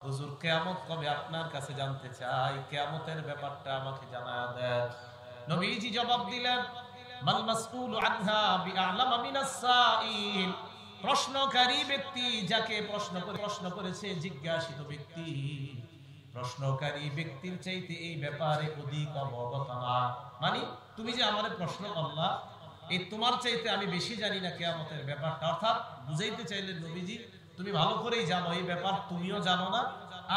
হুজুর কিয়ামত কবে আপনার কাছে জানতে চাই, কিয়ামতের ব্যাপারটা আমাকে জানায়া দেন। নবীজি জবাব দিলেন, মাল মাসউলু আনহা বিআলামা মিনাস সাইল। প্রশ্নকারী ব্যক্তি, যাকে প্রশ্ন করেছে, জিজ্ঞাসিত ব্যক্তি প্রশ্নকারী ব্যক্তির চাইতে এই ব্যাপারে অধিক অবগত না। মানে তুমি যে আমারে প্রশ্ন করলা, এই তোমার চাইতে আমি বেশি জানি না কিয়ামতের ব্যাপারটা। অর্থাৎ বুঝাইতে চাইলেন নবীজি, তুমি ভালো করেই জানো এই ব্যাপার, তুমিও জানো না,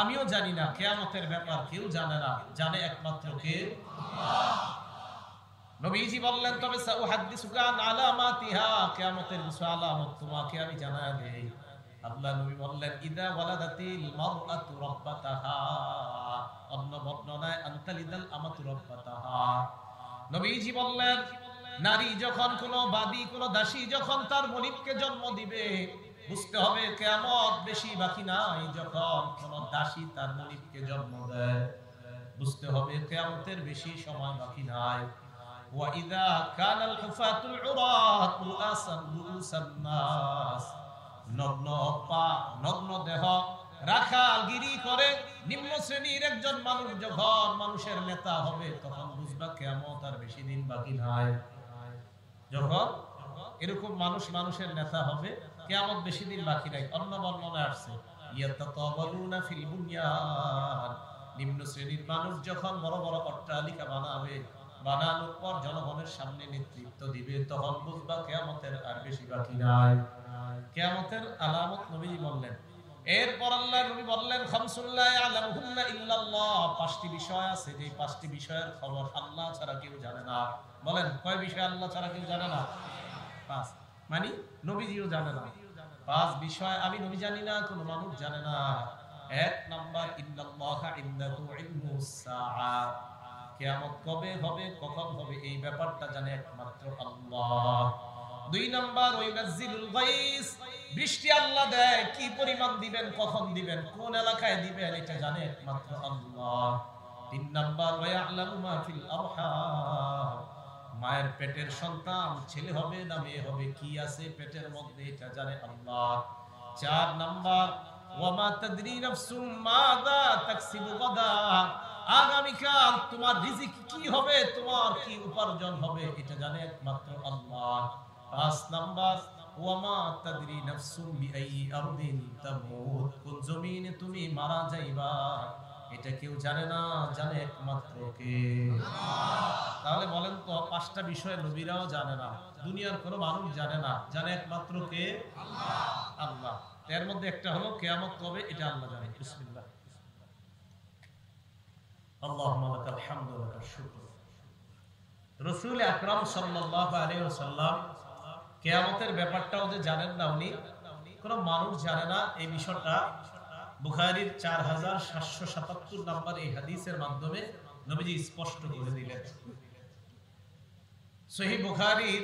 আমিও জানি না। কিয়ামতের ব্যাপার কেউ জানে না, জানে একমাত্র কে? নবীজি বললেন, তবে সাউহাদ্দিসুকা আন আলামাতিহা, কিয়ামতের কিছু আলামত তোমাকে আমি জানায় দেই। আল্লাহ নবী বললেন, ইদা ওয়ালাদাতিল মারআতু রাব্বাতাহা, অন্য বর্ণনায় আনতালিদাল আমাতু রাব্বাতাহা। নবীজি বললেন, নারী যখন কোন দাসী যখন তার মনিবকে জন্ম দিবে, বুঝতে হবে কিয়ামত বেশি বাকি নাই। যখন কোন দাসী তার মনিবকে জন্ম দেয়, বুঝতে হবে কিয়ামতের বেশি সময় বাকি নাই। ওয়া ইযা কানাল হুফাতুল উরাত রুআসান নাস, নগ্ন পা নগ্ন দেহ রাখালগিরি করে নিম্ন শ্রেণীর একজন মানুষ যখন মানুষের নেতা হবে, তখন বুঝবা কিয়ামত আর বেশি দিন বাকি নাই। যখন এরকম মানুষের নেতা হবে, কিয়ামত বেশি দিন বাকি নাই। অন্য বর্ণনায় আসছে, ইয়াতাতাওয়ালুনা ফিল বুনয়ান, নিম্ন শ্রেণীর মানুষ যখন বড় বড় অট্টালিকা বানাবে, বানানোর পর জনগণের সামনে নেতৃত্ব দিবে, তখন বুঝবা কিয়ামতের আর বেশি বাকি নাই। কিয়ামতের আলামত নবীজি বললেন। এরপর আল্লাহ নবী বললেন, খামসুল লা ইয়ালামুহুন্না ইল্লাল্লাহ, পাঁচটি বিষয় আছে যে পাঁচটি বিষয়ের খবর আল্লাহ ছাড়া কেউ জানে না। বলেন, কয় বিষয় আল্লাহ ছাড়া কেউ জানে না? পাঁচ। মানে নবীজিও জানে না। পাঁচ বিষয় আমি নবী জানি না, কোনো মানুষ জানে না। এক নাম্বার, ইন্নাল্লাহা ইনদাহু ইলমুস সাআ, কিয়ামত কবে হবে, কখন হবে, এই ব্যাপারটা জানে একমাত্র আল্লাহ। দুই নাম্বার, ওয়াইনাজ্জিলুল গায়স, বৃষ্টি আল্লাহ দেয়, কি পরিমাণ দিবেন, কখন দিবেন, কোন এলাকায় দিবেন, এটা জানে একমাত্র আল্লাহ। তিন নাম্বার, ওয়ায়ালামু মা ফিল আরহাম, মায়ের পেটের সন্তান ছেলে হবে না মেয়ে হবে, কি আছে পেটের মধ্যে, এটা জানে আল্লাহ। চার নাম্বার, ওয়ামা তাদরি নাফসুম মাযা তাকসিবু গাদা, আগামীকাল তোমার রিজিক কি হবে, তোমার কি উপার্জন হবে, এটা জানে একমাত্র আল্লাহ। পাঁচ নাম্বার, ওয়ামা তাদরি নাফসুম বিআই আরদিন তামুত, কোন জমিনে তুমি মারা যাইবা, এটা কেউ জানে না, জানে একমাত্র কে? তাহলে বলেন তো, পাঁচটা বিষয় নবীরাও জানে না, দুনিয়ার কোনো মানুষ জানে না, জানে একমাত্র কে? আল্লাহ। এর মধ্যে একটা হলো কিয়ামত কবে, এটা আল্লাহ জানে। বিসমিল্লাহ। আল্লাহুম্মা লাকাল হামদু ওয়া লাকাশ শুকর। রাসূল আকরাম সাল্লাল্লাহু আলাইহি ওয়াসাল্লাম কিয়ামতের ব্যাপারটাও যে জানেন না উনি, কোনো মানুষ জানে না, এই বিষয়টা বুখারীর 4777 নম্বর এই হাদিসের মাধ্যমে নবীজি স্পষ্ট করে দিলেন। সহিহ বুখারীর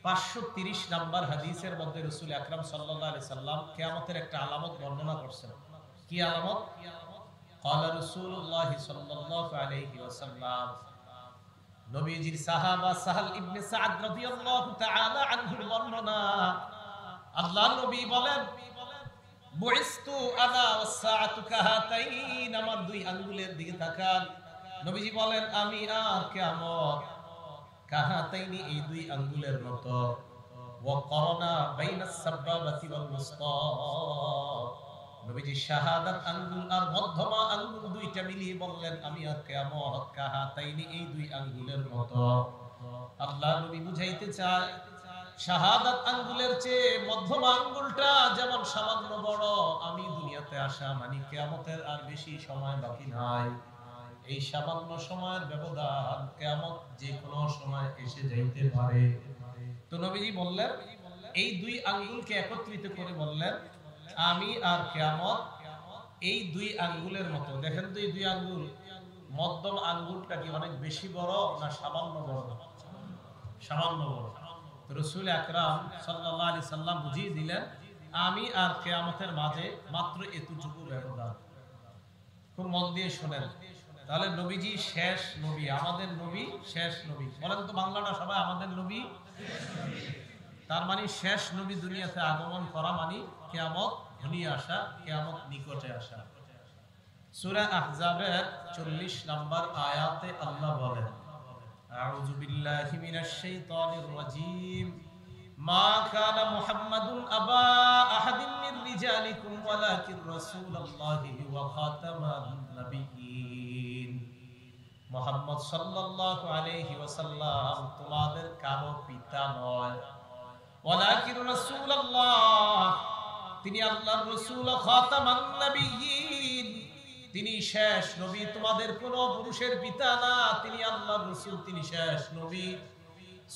530 নম্বর হাদিসের মধ্যে রাসূল আকরাম সাল্লাল্লাহু আলাইহি সাল্লাম কিয়ামতের একটা আলামত বর্ণনা করছেন। কি আলামত? قال رسول الله صلى الله عليه وسلم, নবীজির সাহাবা সাহাল ইবনে সাদ রাদিয়াল্লাহু তাআলা আনহুর বর্ণনা, আল্লাহ নবী বলেন, বুইস্তু আনা ওয়াসসাআতু কাহাতাইন, আমার দুই আঙ্গুলের দিকে তাকান। নবীজি বলেন, আমি আর কিয়ামত কাহাতাইনি, এই দুই আঙ্গুলের মতো। ওয়া করনা বাইনাস সাবাবাতি ওয়াল মুসতা, নবীজি শাহাদাত আঙ্গুল আর মধ্যমা আঙ্গুল দুইটা মিলিয়ে বললেন, আমি আর কিয়ামত কাহাতাইনি, এই দুই আঙ্গুলের মতো। আল্লাহ নবী বুঝাইতে চায়, শাহাদাত আঙ্গুলের চেয়ে মধ্যমা আঙ্গুলটা যেমন সামান্য বড়, আমি দুনিয়াতে আসা মানে কিয়ামতের আর বেশি সময় বাকি নাই। এই সামান্য সময়ের ব্যবধান, কিয়ামত যে কোনো সময় এসে যাইতে পারে। তো নবীজি বললেন, এই দুই আঙ্গুলকে একত্রিত করে বললেন, আমি আর কিয়ামত এই দুই আঙ্গুলের মতো। দেখেন তো, এই দুই আঙ্গুল, মধ্যম আঙ্গুলটা কি অনেক বেশি বড় না সামান্য বড়? সামান্য বড়। রাসূল আকরাম সাল্লাল্লাহু আলাইহি সাল্লাম বুঝিয়ে দিলেন, আমি আর কিয়ামতের মাঝে মাত্র এতটুকু ব্যবধান। খুব মন দিয়ে শুনেন। তাহলে নবীজি শেষ নবী, আমাদের নবী শেষ নবী। বলেন তো বাংলাটা সবাই, আমাদের নবী তার মানে শেষ নবী দুনিয়াতে আগমন করা মানে কিয়ামত ঘনিয়ে আসা, কিয়ামত নিকটে আসা। সূরা আহজাবের 40 নম্বর আয়াতে আল্লাহ বলেন, আউযু বিল্লাহি মিনাশ শাইতানির রাজীম, মা কানা মুহাম্মাদুন আবা আহাদিন মির রিজালিকুম ওয়ালাকিন রাসূলুল্লাহি ওয়া খাতামান নাবিয়্যিন। মুহাম্মদ সাল্লাল্লাহু আলাইহি ওয়াসাল্লাম তোমাদের কারো পিতা নয়, ওয়ালাকিন রাসূলুল্লাহ, তিনি আল্লাহর রাসূল, খাতামান নাবিয়্যিন, তিনি শেষ নবী, তোমাদের কোন পুরুষের পিতা না, তিনি আল্লাহর রাসূল, তিনি শেষ নবী।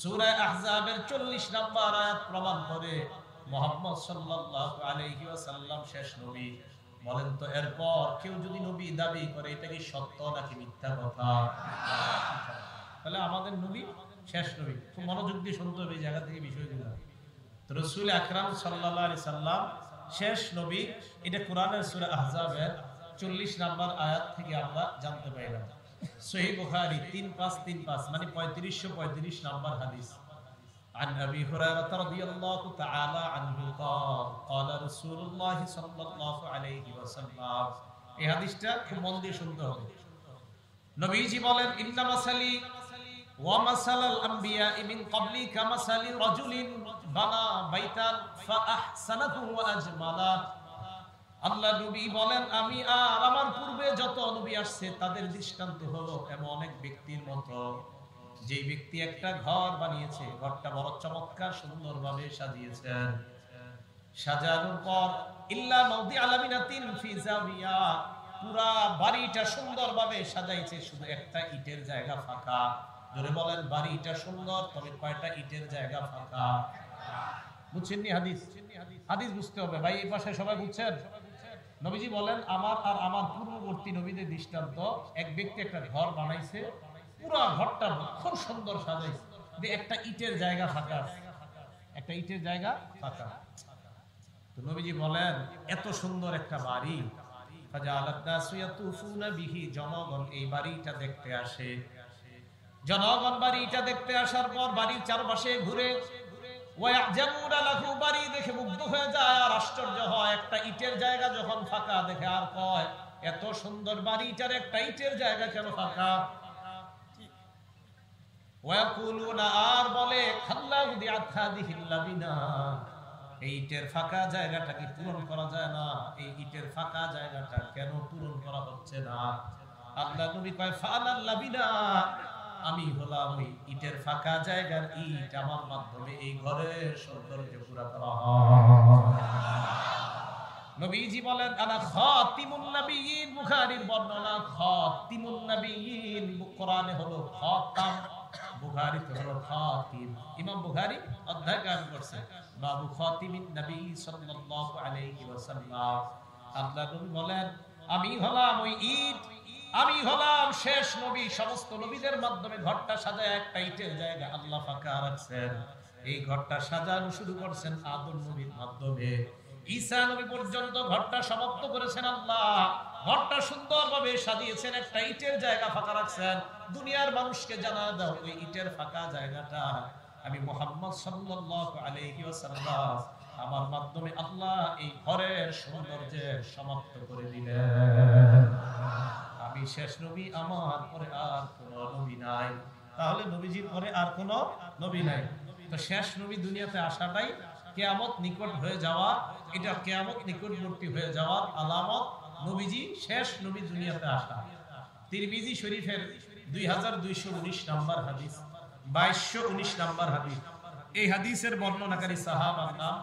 সূরা আহজাবের 40 নম্বর আয়াত প্রমাণ করে মুহাম্মদ সাল্লাল্লাহু আলাইহি ওয়াসাল্লাম শেষ নবী। বলেন তো এরপর কেউ যদি নবী দাবি করে এটা কি সত্য নাকি মিথ্যা কথা? তাহলে আমাদের নবী শেষ নবী। খুব মনোযোগ দিয়ে শুনতে হবে এই জায়গা থেকে বিষয়গুলো। তো রাসূল আকরাম সাল্লাল্লাহু আলাইহি সাল্লাম শেষ নবী, এটা কোরআনের সূরা আহজাবের 40 নম্বর আয়াত থেকে আমরা জানতে পাইলাম। সহিহ বুখারী 3535 মানে 3535 নম্বর হাদিস। عن أبي هريرة رضي الله تعالى عنه قال قال رسول الله صلى الله عليه وسلم। এই হাদিসটা খুব মন দিয়ে শুনতে হবে। নবীজি বলেন, ইন্না মাসালি ওয়া মাসালাল আম্বিয়া মিন ক্বাবলি কামাসালি রাজুলিন বানা বাইতান ফাআহসানাহু ওয়া আজমালা। আল্লাহ নবী বলেন, আমি আর আমার পূর্বে যত নবী আসছে তাদের দৃষ্টান্ত হলো এমন এক ব্যক্তির মতো, যে ব্যক্তি একটা ঘর বানিয়েছে, ঘরটা বড় চমৎকার সুন্দরভাবে সাজিয়েছেন। সাজানোর পর ইল্লা মাউদি আলামিনাতিন ফি জাবিয়া, পুরা বাড়িটা সুন্দরভাবে সাজাইছে, শুধু একটা ইটের জায়গা ফাঁকা। জোরে বলেন, বাড়িটা সুন্দর তবে কয়টা ইটের জায়গা ফাঁকা? বুঝছেন নি হাদিস? হাদিস বুঝতে হবে ভাই, এই পাশে সবাই বুঝছেন? নবীজি বলেন, আমার আর আমার পূর্ববর্তী নবীদের দৃষ্টান্ত, এক ব্যক্তি একটা ঘর বানাইছে, পুরো ঘরটা খুব সুন্দর সাজাইছে, যে একটা ইটের জায়গা ফাঁকা, একটা ইটের জায়গা ফাঁকা। তো নবীজি বলেন, এত সুন্দর একটা বাড়ি, জনগণ এই বাড়িটা দেখতে আসে। জনগণ বাড়িটা দেখতে আসার পর বাড়ির চারপাশে ঘুরে বাড়ি দেখে মুগ্ধ হয়ে যায় আর আশ্চর্য হয়। একটা ইটের জায়গা যখন ফাঁকা দেখে আর কয়, এত সুন্দর বাড়িটার একটা ইটের জায়গা কেন ফাঁকা? আর বলে, এই ইটের ফাঁকা জায়গাটা কি পূরণ করা যায় না? এই ইটের ফাঁকা জায়গাটা কেন পূরণ করা হচ্ছে না? আল্লাহ নবী কয়, ফানাল লাবিনা, আমি হলাম ওই ইটের ফাঁকা জায়গার ইট, আমার মাধ্যমে এই ঘরের সৌন্দর্য পুরা করা হয়। নবীজি বলেন, আনা খাতিমুন নবিয়্যিন, বুখারীর বর্ণনা, খাতিমুন নবিয়্যিন কোরআনে হলো খাতাম, বুখারীতে হলো খাতিম। ইমাম বুখারী অধ্যায় গান করছে বাবু খাতিমিন নবী সাল্লাল্লাহু আলাইহি ওয়াসাল্লাম। আল্লাহ নবী বলেন, আমি হলাম ওই ইট, আমি হলাম শেষ নবী। সমস্ত নবীদের মাধ্যমে ঘরটা সাজায় একটা ইটের জায়গা আল্লাহ ফাঁকা রাখছেন। এই ঘরটা সাজানো শুরু করছেন আদম নবীর মাধ্যমে, ঈসা নবী পর্যন্ত ঘরটা সমাপ্ত করেছেন আল্লাহ। ঘরটা সুন্দরভাবে সাজিয়েছেন, একটা ইটের জায়গা ফাঁকা রাখছেন। দুনিয়ার মানুষকে জানা দাও, ওই ইটের ফাঁকা জায়গাটা আমি মুহাম্মদ সাল্লাল্লাহু আলাইহি ওয়াসাল্লাম, আমার মাধ্যমে আল্লাহ এই ঘরের সৌন্দর্যে সমাপ্ত করে দিলেন। আমি শেষ নবী, আমার পরে আর কোনো নবী নাই। তাহলে নবীজির পরে আর কোনো নবী নাই। তো শেষ নবী দুনিয়াতে আসাটাই কিয়ামত নিকট হয়ে যাওয়া, এটা কিয়ামত নিকটবর্তী হয়ে যাওয়ার আলামত। নবীজি শেষ নবী দুনিয়াতে আসা। তিরমিজি শরীফের 2219 নম্বর হাদিস, 2219 নম্বর হাদিস। এই হাদিসের বর্ণনাকারী সাহাবার নাম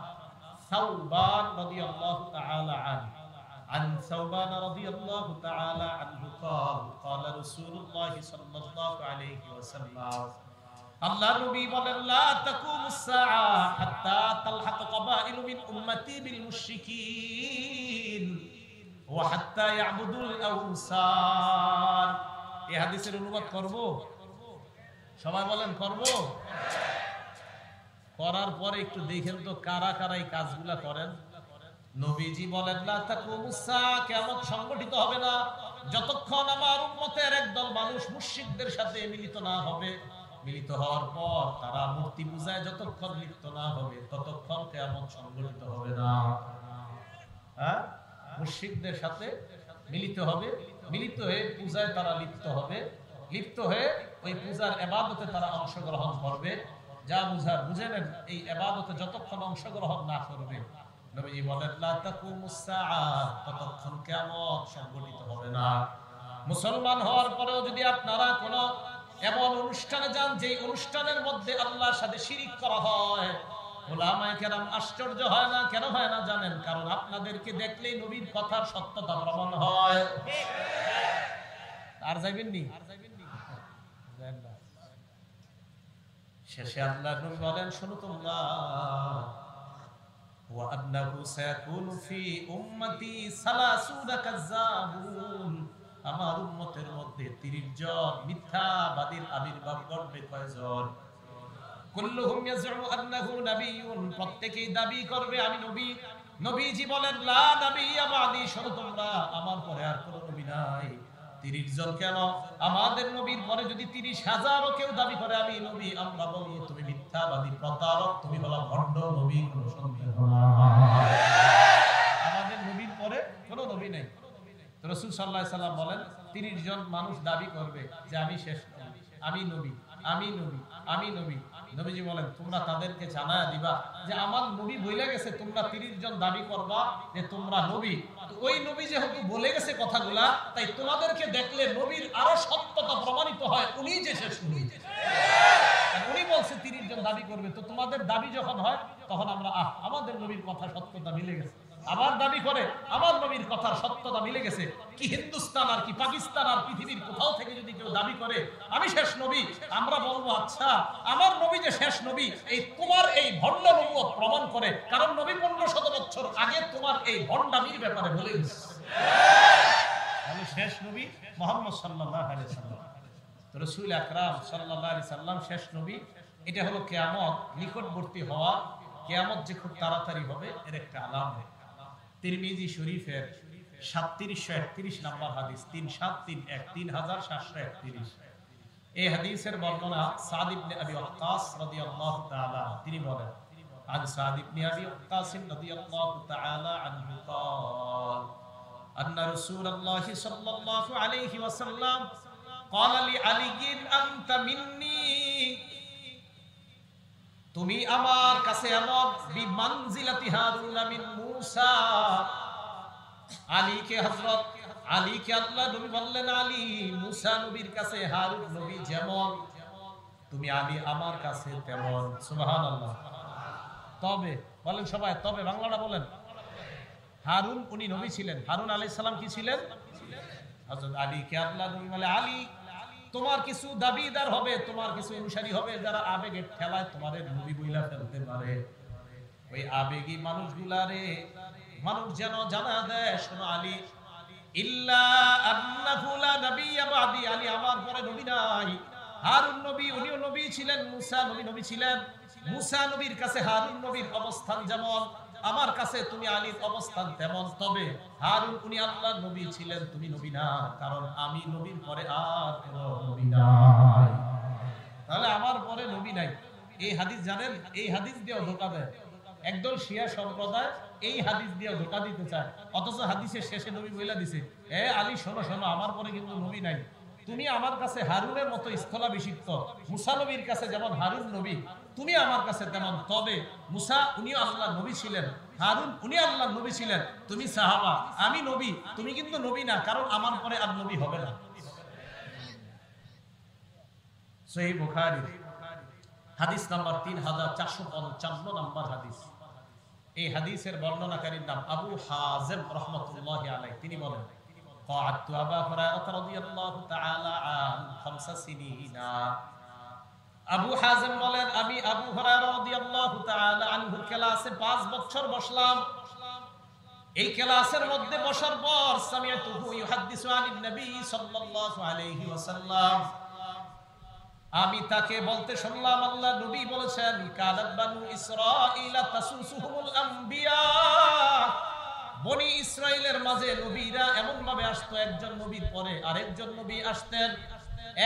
সাওবান রাদিয়াল্লাহু তাআলা আনহু। عن ثوبان رضي الله تعالى عنه قال قال رسول الله صلى الله عليه وسلم আল্লাহ নবী বলেন, লা তাকুমুস সাআ হাত্তা তালহাক কাবাইল মিন উম্মতি বিল মুশরিকিন ওয়া হাত্তা ইয়াবুদুল আওসান। এই হাদিসের অনুবাদ করব? সবাই বলেন করব? করার পরে একটু দেখেন তো কারা কারা এই কাজগুলা করেন। নবীজি বলেন, লা তাকুমুস সাআ, কিয়ামত সংগঠিত হবে না যতক্ষণ আমার উম্মতের একদল মানুষ মুশরিকদের সাথে মিলিত না হবে। মিলিত হওয়ার পর তারা মূর্তি পূজায় যতক্ষণ লিপ্ত না হবে ততক্ষণ কিয়ামত সংগঠিত হবে না। মুশরিকদের সাথে মিলিত হবে, মিলিত হয়ে পূজায় তারা লিপ্ত হবে, লিপ্ত হয়ে ওই পূজার ইবাদতে তারা অংশগ্রহণ করবে। যা বুঝে নেন, এই ইবাদতে যতক্ষণ অংশগ্রহণ না করবে, নবীজি বলেন লা তাকুমুস সাআ, ততক্ষণ কিয়ামত সংঘটিত হবে না। মুসলমান হওয়ার পরেও যদি আপনারা কোন এমন অনুষ্ঠানে যান যে অনুষ্ঠানের মধ্যে আল্লাহর সাথে শিরিক করা হয়, উলামায়ে কেরাম আশ্চর্য হয় না। কেন হয় না জানেন? কারণ আপনাদেরকে দেখলেই নবীর কথার সত্যতা প্রমাণ হয়। আর যাইবেন নি? শেষে আল্লাহর নবী বলেন, শোনো তোমরা, ওয়া আন্নাহু সায়াকুনু ফি উম্মতি 30 কাযাবুন, আমার উম্মতের মধ্যে 30 জন মিথ্যাবাদীর আবির্ভাব ঘটবে। কয়জন? কুল্লুহুম ইয়াজউ আন্নাহু নাবিয়্যুন, প্রত্যেকই দাবি করবে আমি নবী। নবীজি বলেন লা নাবিয়্যা বাদি, শোনো তোমরা, আমার পরে আর কোনো নবী নাই। 30 জন কেন? আমাদের নবীর পরে যদি 30,000ও কেউ দাবি করে আমি নবী, আমরা বলবো তুমি মিথ্যাবাদী, প্রতারক, তুমি বলা ভণ্ড, নবী কোনো সন্দেহ নাই। আমাদের নবীর পরে কোনো নবী নেই। রাসূল সাল্লাল্লাহু আলাইহি সাল্লাম বলেন 30 জন মানুষ দাবি করবে যে আমি শেষ নবী, আমি নবী, আমি নবী, আমি নবী। নবীজি বলেন তোমরা তাদেরকে জানায়া দিবা যে আমার নবী বলে গেছে, তোমরা 30 জন দাবি করবা যে তোমরা নবী। তো ওই নবী যেহেতু বলে গেছে কথাগুলা, তাই তোমাদেরকে দেখলে নবীর আরো সত্যতা প্রমাণিত হয়, উনি যে শেষ নবী। উনি বলছে 30 জন দাবি করবে, তো তোমাদের দাবি যখন হয় তখন আমরা আমাদের নবীর কথা সত্যতা মিলে গেছে। আবার দাবি করে আমার নবীর কথার সত্যতা মিলে গেছে। কি হিন্দুস্তান আর কি পাকিস্তান আর পৃথিবীর কোথাও থেকে যদি কেউ দাবি করে আমি শেষ নবী, আমরা বলবো আচ্ছা আমার নবী যে শেষ নবী, এই তোমার এই ভণ্ড নবুয়ত প্রমাণ করে, কারণ নবী 1500 বছর আগে তোমার এই ভণ্ডামির ব্যাপারে বলে গেছে। তাহলে শেষ নবী মুহাম্মদ সাল্লাল্লাহু আলাইহি সাল্লাম, তো রাসূল আকরাম সাল্লাল্লাহু আলাইহি সাল্লাম শেষ নবী। এটা হলো কিয়ামত নিকটবর্তী হওয়া, কিয়ামত যে খুব তাড়াতাড়ি হবে এর একটা আলামত। তিরমিজি শরীফের 3731 নম্বর হাদিস, 3731 এই হাদিসের বর্ণনা সাদ ইবনে আবি ওয়াক্কাস রাদিয়াল্লাহু তাআলা তিনি বলেন, আন সাদ ইবনে আবি ওয়াক্কাস রাদিয়াল্লাহু তাআলা আনহু قال আন্না রাসূলুল্লাহ সাল্লাল্লাহু আলাইহি ওয়াসাল্লাম قال لعلي انت مني, তুমি আমার কাছে এমন বিমানজিলাতি হারুন মিন মূসা। আলীকে হযরত আলীকে আল্লাহ নবী বললেন, আলী মূসা নবীর কাছে হারুন নবী যেমন, তুমি আলী আমার কাছে তেমন। সুবহানাল্লাহ। তবে বলেন সবাই, তবে বাংলাটা বলেন। হারুন উনি নবী ছিলেন, হারুন আলাইহিস সালাম কি ছিলেন? হযরত আলীকে আল্লাহ নবী বলে, আলী তোমার কিছু দাবিদার হবে, তোমার কিছু অনুসারী হবে যারা আবেগের ঠেলায় তোমাদের নবী বইলা ফেলতে পারে। ওই আবেগী মানুষগুলারে মানুষ যেন জানা দেয়, শোনো আলী, ইল্লা আন্নাহু লা নাবিয়্যা বাদি, আলী আমার পরে নবী নাই। হারুন নবী উনিও নবী ছিলেন, মূসা নবী নবী ছিলেন। মূসা নবীর কাছে হারুন নবীর অবস্থান যেমন, আমার কাছে তুমি আলীর অবস্থান তেমন। তবে হারুন উনি আল্লাহর নবী ছিলেন, তুমি নবী না, কারণ আমি নবীর পরে আর কোনো নবী নাই। তাহলে আমার পরে নবী নাই। এই হাদিস জানেন, এই হাদিস দিয়েও ধোঁকা দেয় একদল শিয়া সম্প্রদায়, এই হাদিস দিয়েও ধোঁকা দিতে চায়। অথচ হাদিসের শেষে নবী বইলা দিছে, এ আলী শোনো শোনো, আমার পরে কিন্তু নবী নাই। তুমি আমার কাছে হারুনের মতো স্থলাভিষিক্ত, মুসা নবীর কাছে যেমন হারুন নবী, তুমি আমার কাছে তেমন। তবে মুসা উনিও আল্লাহর নবী ছিলেন, হারুন উনি আল্লাহর নবী ছিলেন। তুমি সাহাবা, আমি নবী, তুমি কিন্তু নবী না, কারণ আমার পরে আর নবী হবে না। সহিহ বুখারী হাদিস নাম্বার 3455 নম্বর হাদিস। এই হাদিসের বর্ণনাকারীর নাম আবু হাযিম রাহমাতুল্লাহি আলাইহি। তিনি বলেন, ক্বাআতু আবু হুরায়রা রাদিয়াল্লাহু তাআলা আন 5 সিনিনা। আবু হাযিম বলেন, আমি আবু হুরায়রা রাদিয়াল্লাহু তাআলা আনহুর ক্লাসে 5 বছর বসলাম। এই ক্লাসের মধ্যে বসার পর সামিআতুহু ইউহাদ্দিসু আনিন নবী সাল্লাল্লাহু আলাইহি ওয়াসাল্লাম, আমি তাকে বলতে শুনলাম আল্লাহ নবী বলেছেন, কানাত বানু ইসরাঈলা তাসুসুহুমুল আম্বিয়া, বনি ইসরাইলের মাঝে নবীরা এমন ভাবে আসতো, একজন নবীর পরে আরেকজন নবী আসতেন,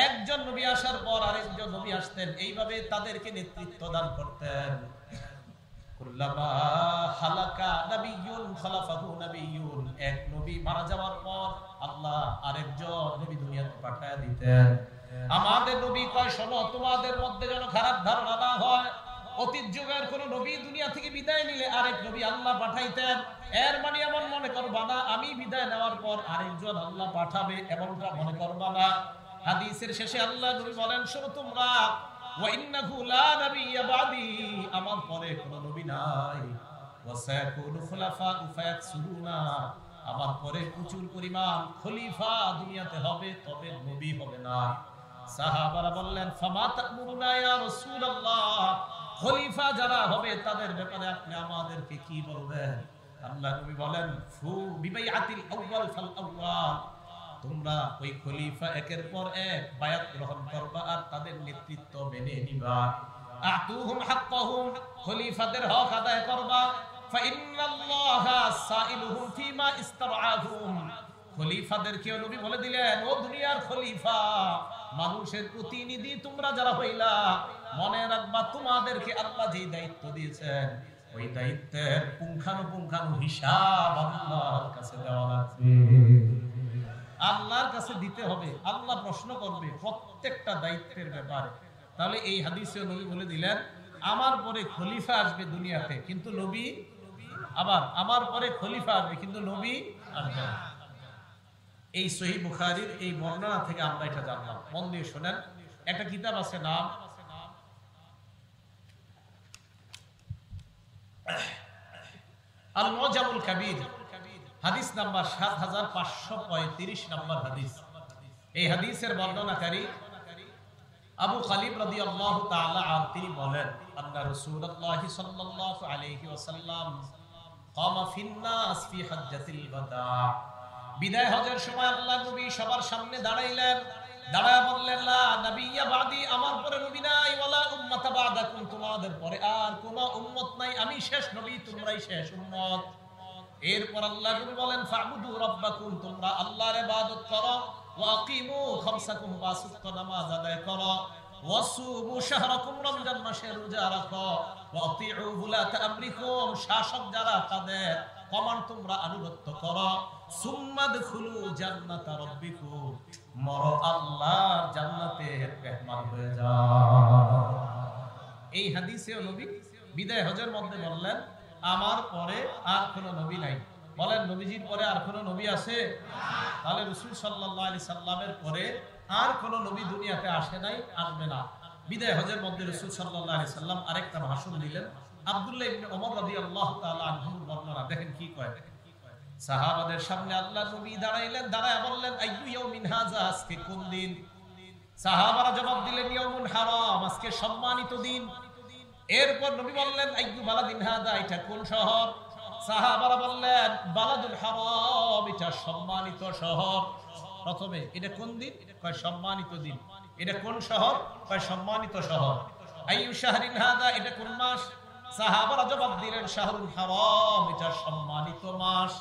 একজন নবী আসার পর আরেকজন নবী আসতেন, এইভাবে তাদেরকে নেতৃত্ব দান করতেন। কুল্লামা হালাকা নাবিয়্যুন খালাফাহু নাবিয়্যুন, এক নবী মারা যাওয়ার পর আল্লাহ আরেকজন নবী দুনিয়াতে পাঠায় দিতেন। আমাদের নবী কয়, শোনো, তোমাদের মধ্যে যেন খারাপ ধারণা না হয়, অতীত যুগের কোন নবী দুনিয়া থেকে বিদায় নিলে আরেক নবী আল্লাহ পাঠাইতেন। এর মানে এমন মনে করবা না আমি বিদায় নেওয়ার পর আরেকজন আল্লাহ পাঠাবে, এমনটা মনে করবা না। হাদিসের শেষে আল্লাহ নবী বলেন, শোনো তোমরা, ওয়া ইন্নাহু লা নাবিয়্যা বাদি, আমার পরে কোনো নবী নাই। ওয়া সায়াকুনু খুলাফাউ ফায়াকসুরুনা, আমার পরে প্রচুর পরিমাণ খলিফা দুনিয়াতে হবে, তবে নবী হবে না। সাহাবারা বললেন, ফামা তা'মুরুনা ইয়া রাসূলুল্লাহ, খলিফা যারা হবে তাদের ব্যাপারে আপনি আমাদেরকে কি বলবেন? আল্লাহ নবী বলেন, ফু বিবাইআতিল আউয়াল ফাল আউয়াল, তোমরা ওই খলিফা একের পর এক বায়াত গ্রহণ করবা আর তাদের নেতৃত্ব মেনে নিবা। আতুহুম হাক্কাহুম, খলিফাদের হক আদায় করবা। ফা ইন্নাল্লাহা সাইলুহুম ফিমা ইস্তারআহুম, খলিফাদেরকে নবী বলে দিলেন, ও দুনিয়ার খলিফা, মানুষের প্রতিনিধি তোমরা যারা হইলা, মনে রাখবা তোমাদেরকে আল্লাহ যে দায়িত্ব দিয়েছেন ওই দায়িত্বের পুঙ্খানুপুঙ্খানু হিসাব আল্লাহর কাছে দেওয়া লাগবে, আল্লাহর কাছে দিতে হবে। আল্লাহ প্রশ্ন করবে প্রত্যেকটা দায়িত্বের ব্যাপারে। তাহলে এই হাদিসে নবী বলে দিলেন, আমার পরে খলিফা আসবে দুনিয়াতে, কিন্তু নবী, আবার আমার পরে খলিফা আসবে কিন্তু নবী আসবে না। এই সহিহ বুখারীর এই বর্ণনা থেকে আমরা এটা জানলাম। মন দিয়ে শুনেন, একটা কিতাব আছে, নাম আল মুজামুল কাবীর, হাদিস নাম্বার ৭৫৩৫ নম্বর হাদিস। এই হাদিসের বর্ণনাকারী আবু খালিদ রাদিয়াল্লাহু তাআলা আনহু, তিনি বলেন, আন্না রাসূলুল্লাহ সাল্লাল্লাহু আলাইহি ওয়াসাল্লাম কামা ফিন নাস ফি হাজ্জাতিল ওয়াদা, বিদায় হজের সময় আল্লাহ নবী সবার সামনে দাঁড়াইলেন, দাঁড়ায় বললেন, লা নাবিয়্যা বাদি, আমার পরে নবী নাই, ওয়ালা উম্মাতা বাদাকুম, তোমাদের পরে আর কোন উম্মত নাই, আমি শেষ নবী, তোমরাই শেষ উম্মত। এরপর আল্লাহ নবী বলেন, ফা'বুদু রাব্বাকুম, তোমরা আল্লাহর ইবাদত করো, ওয়া আকিমু খামসাকুম, পাঁচ ওয়াক্ত নামাজ আদায় করো, ওয়াসুমু শাহরাকুম, রমজান মাসে রোজা রাখো, ওয়া আতিউ উলাতা আমরিকুম, শাসক যারা তাদের কমান্ড তোমরা আনুগত্য করো, সুম্মা দুখুলু জান্নাতা রাব্বিকুম, মরো আল্লাহর জান্নাতের মেহমান হয়ে যাও। এই হাদিসে নবী বিদায় হজের মধ্যে বললেন, আমার পরে আর কোন নবী নাই। বলেন, নবীজির পরে আর কোন নবী আছে? তাহলে রাসূল সাল্লাল্লাহু আলাইহি সাল্লামের পরে আর কোন নবী দুনিয়াতে আসে নাই, আসবে না। বিদায় হজের মধ্যে রাসূল সাল্লাল্লাহু আলাইহি সাল্লাম আরেকটা ভাষণ দিলেন। আব্দুল্লাহ ইবনে ওমর রাদিয়াল্লাহু তাআলা আনহুর বর্ণনা, দেখেন কি কয়। সাহাবাদের সামনে আল্লাহ নবী দাঁড়াইলেন, দাঁড়ায় বললেন, আইয়ু ইয়াউমিন হাযা, আজকে কোন দিন? সাহাবারা জবাব দিলেন, ইয়াউমুন হারাম, আজকে সম্মানিত দিন। এরপর নবী বললেন, আইয়ু বালাদিন হাদা, এটা কোন শহর? সাহাবারা বললেন, বালাদুল হারাম, এটা সম্মানিত শহর। প্রথমে, এটা কোন দিন? কয় সম্মানিত দিন। এটা কোন শহর? কয় সম্মানিত শহর। আইয়ু শাহরিন হাদা, এটা কোন মাস? সাহাবারা জবাব দিলেন, শাহরুল হারাম, এটা সম্মানিত মাস।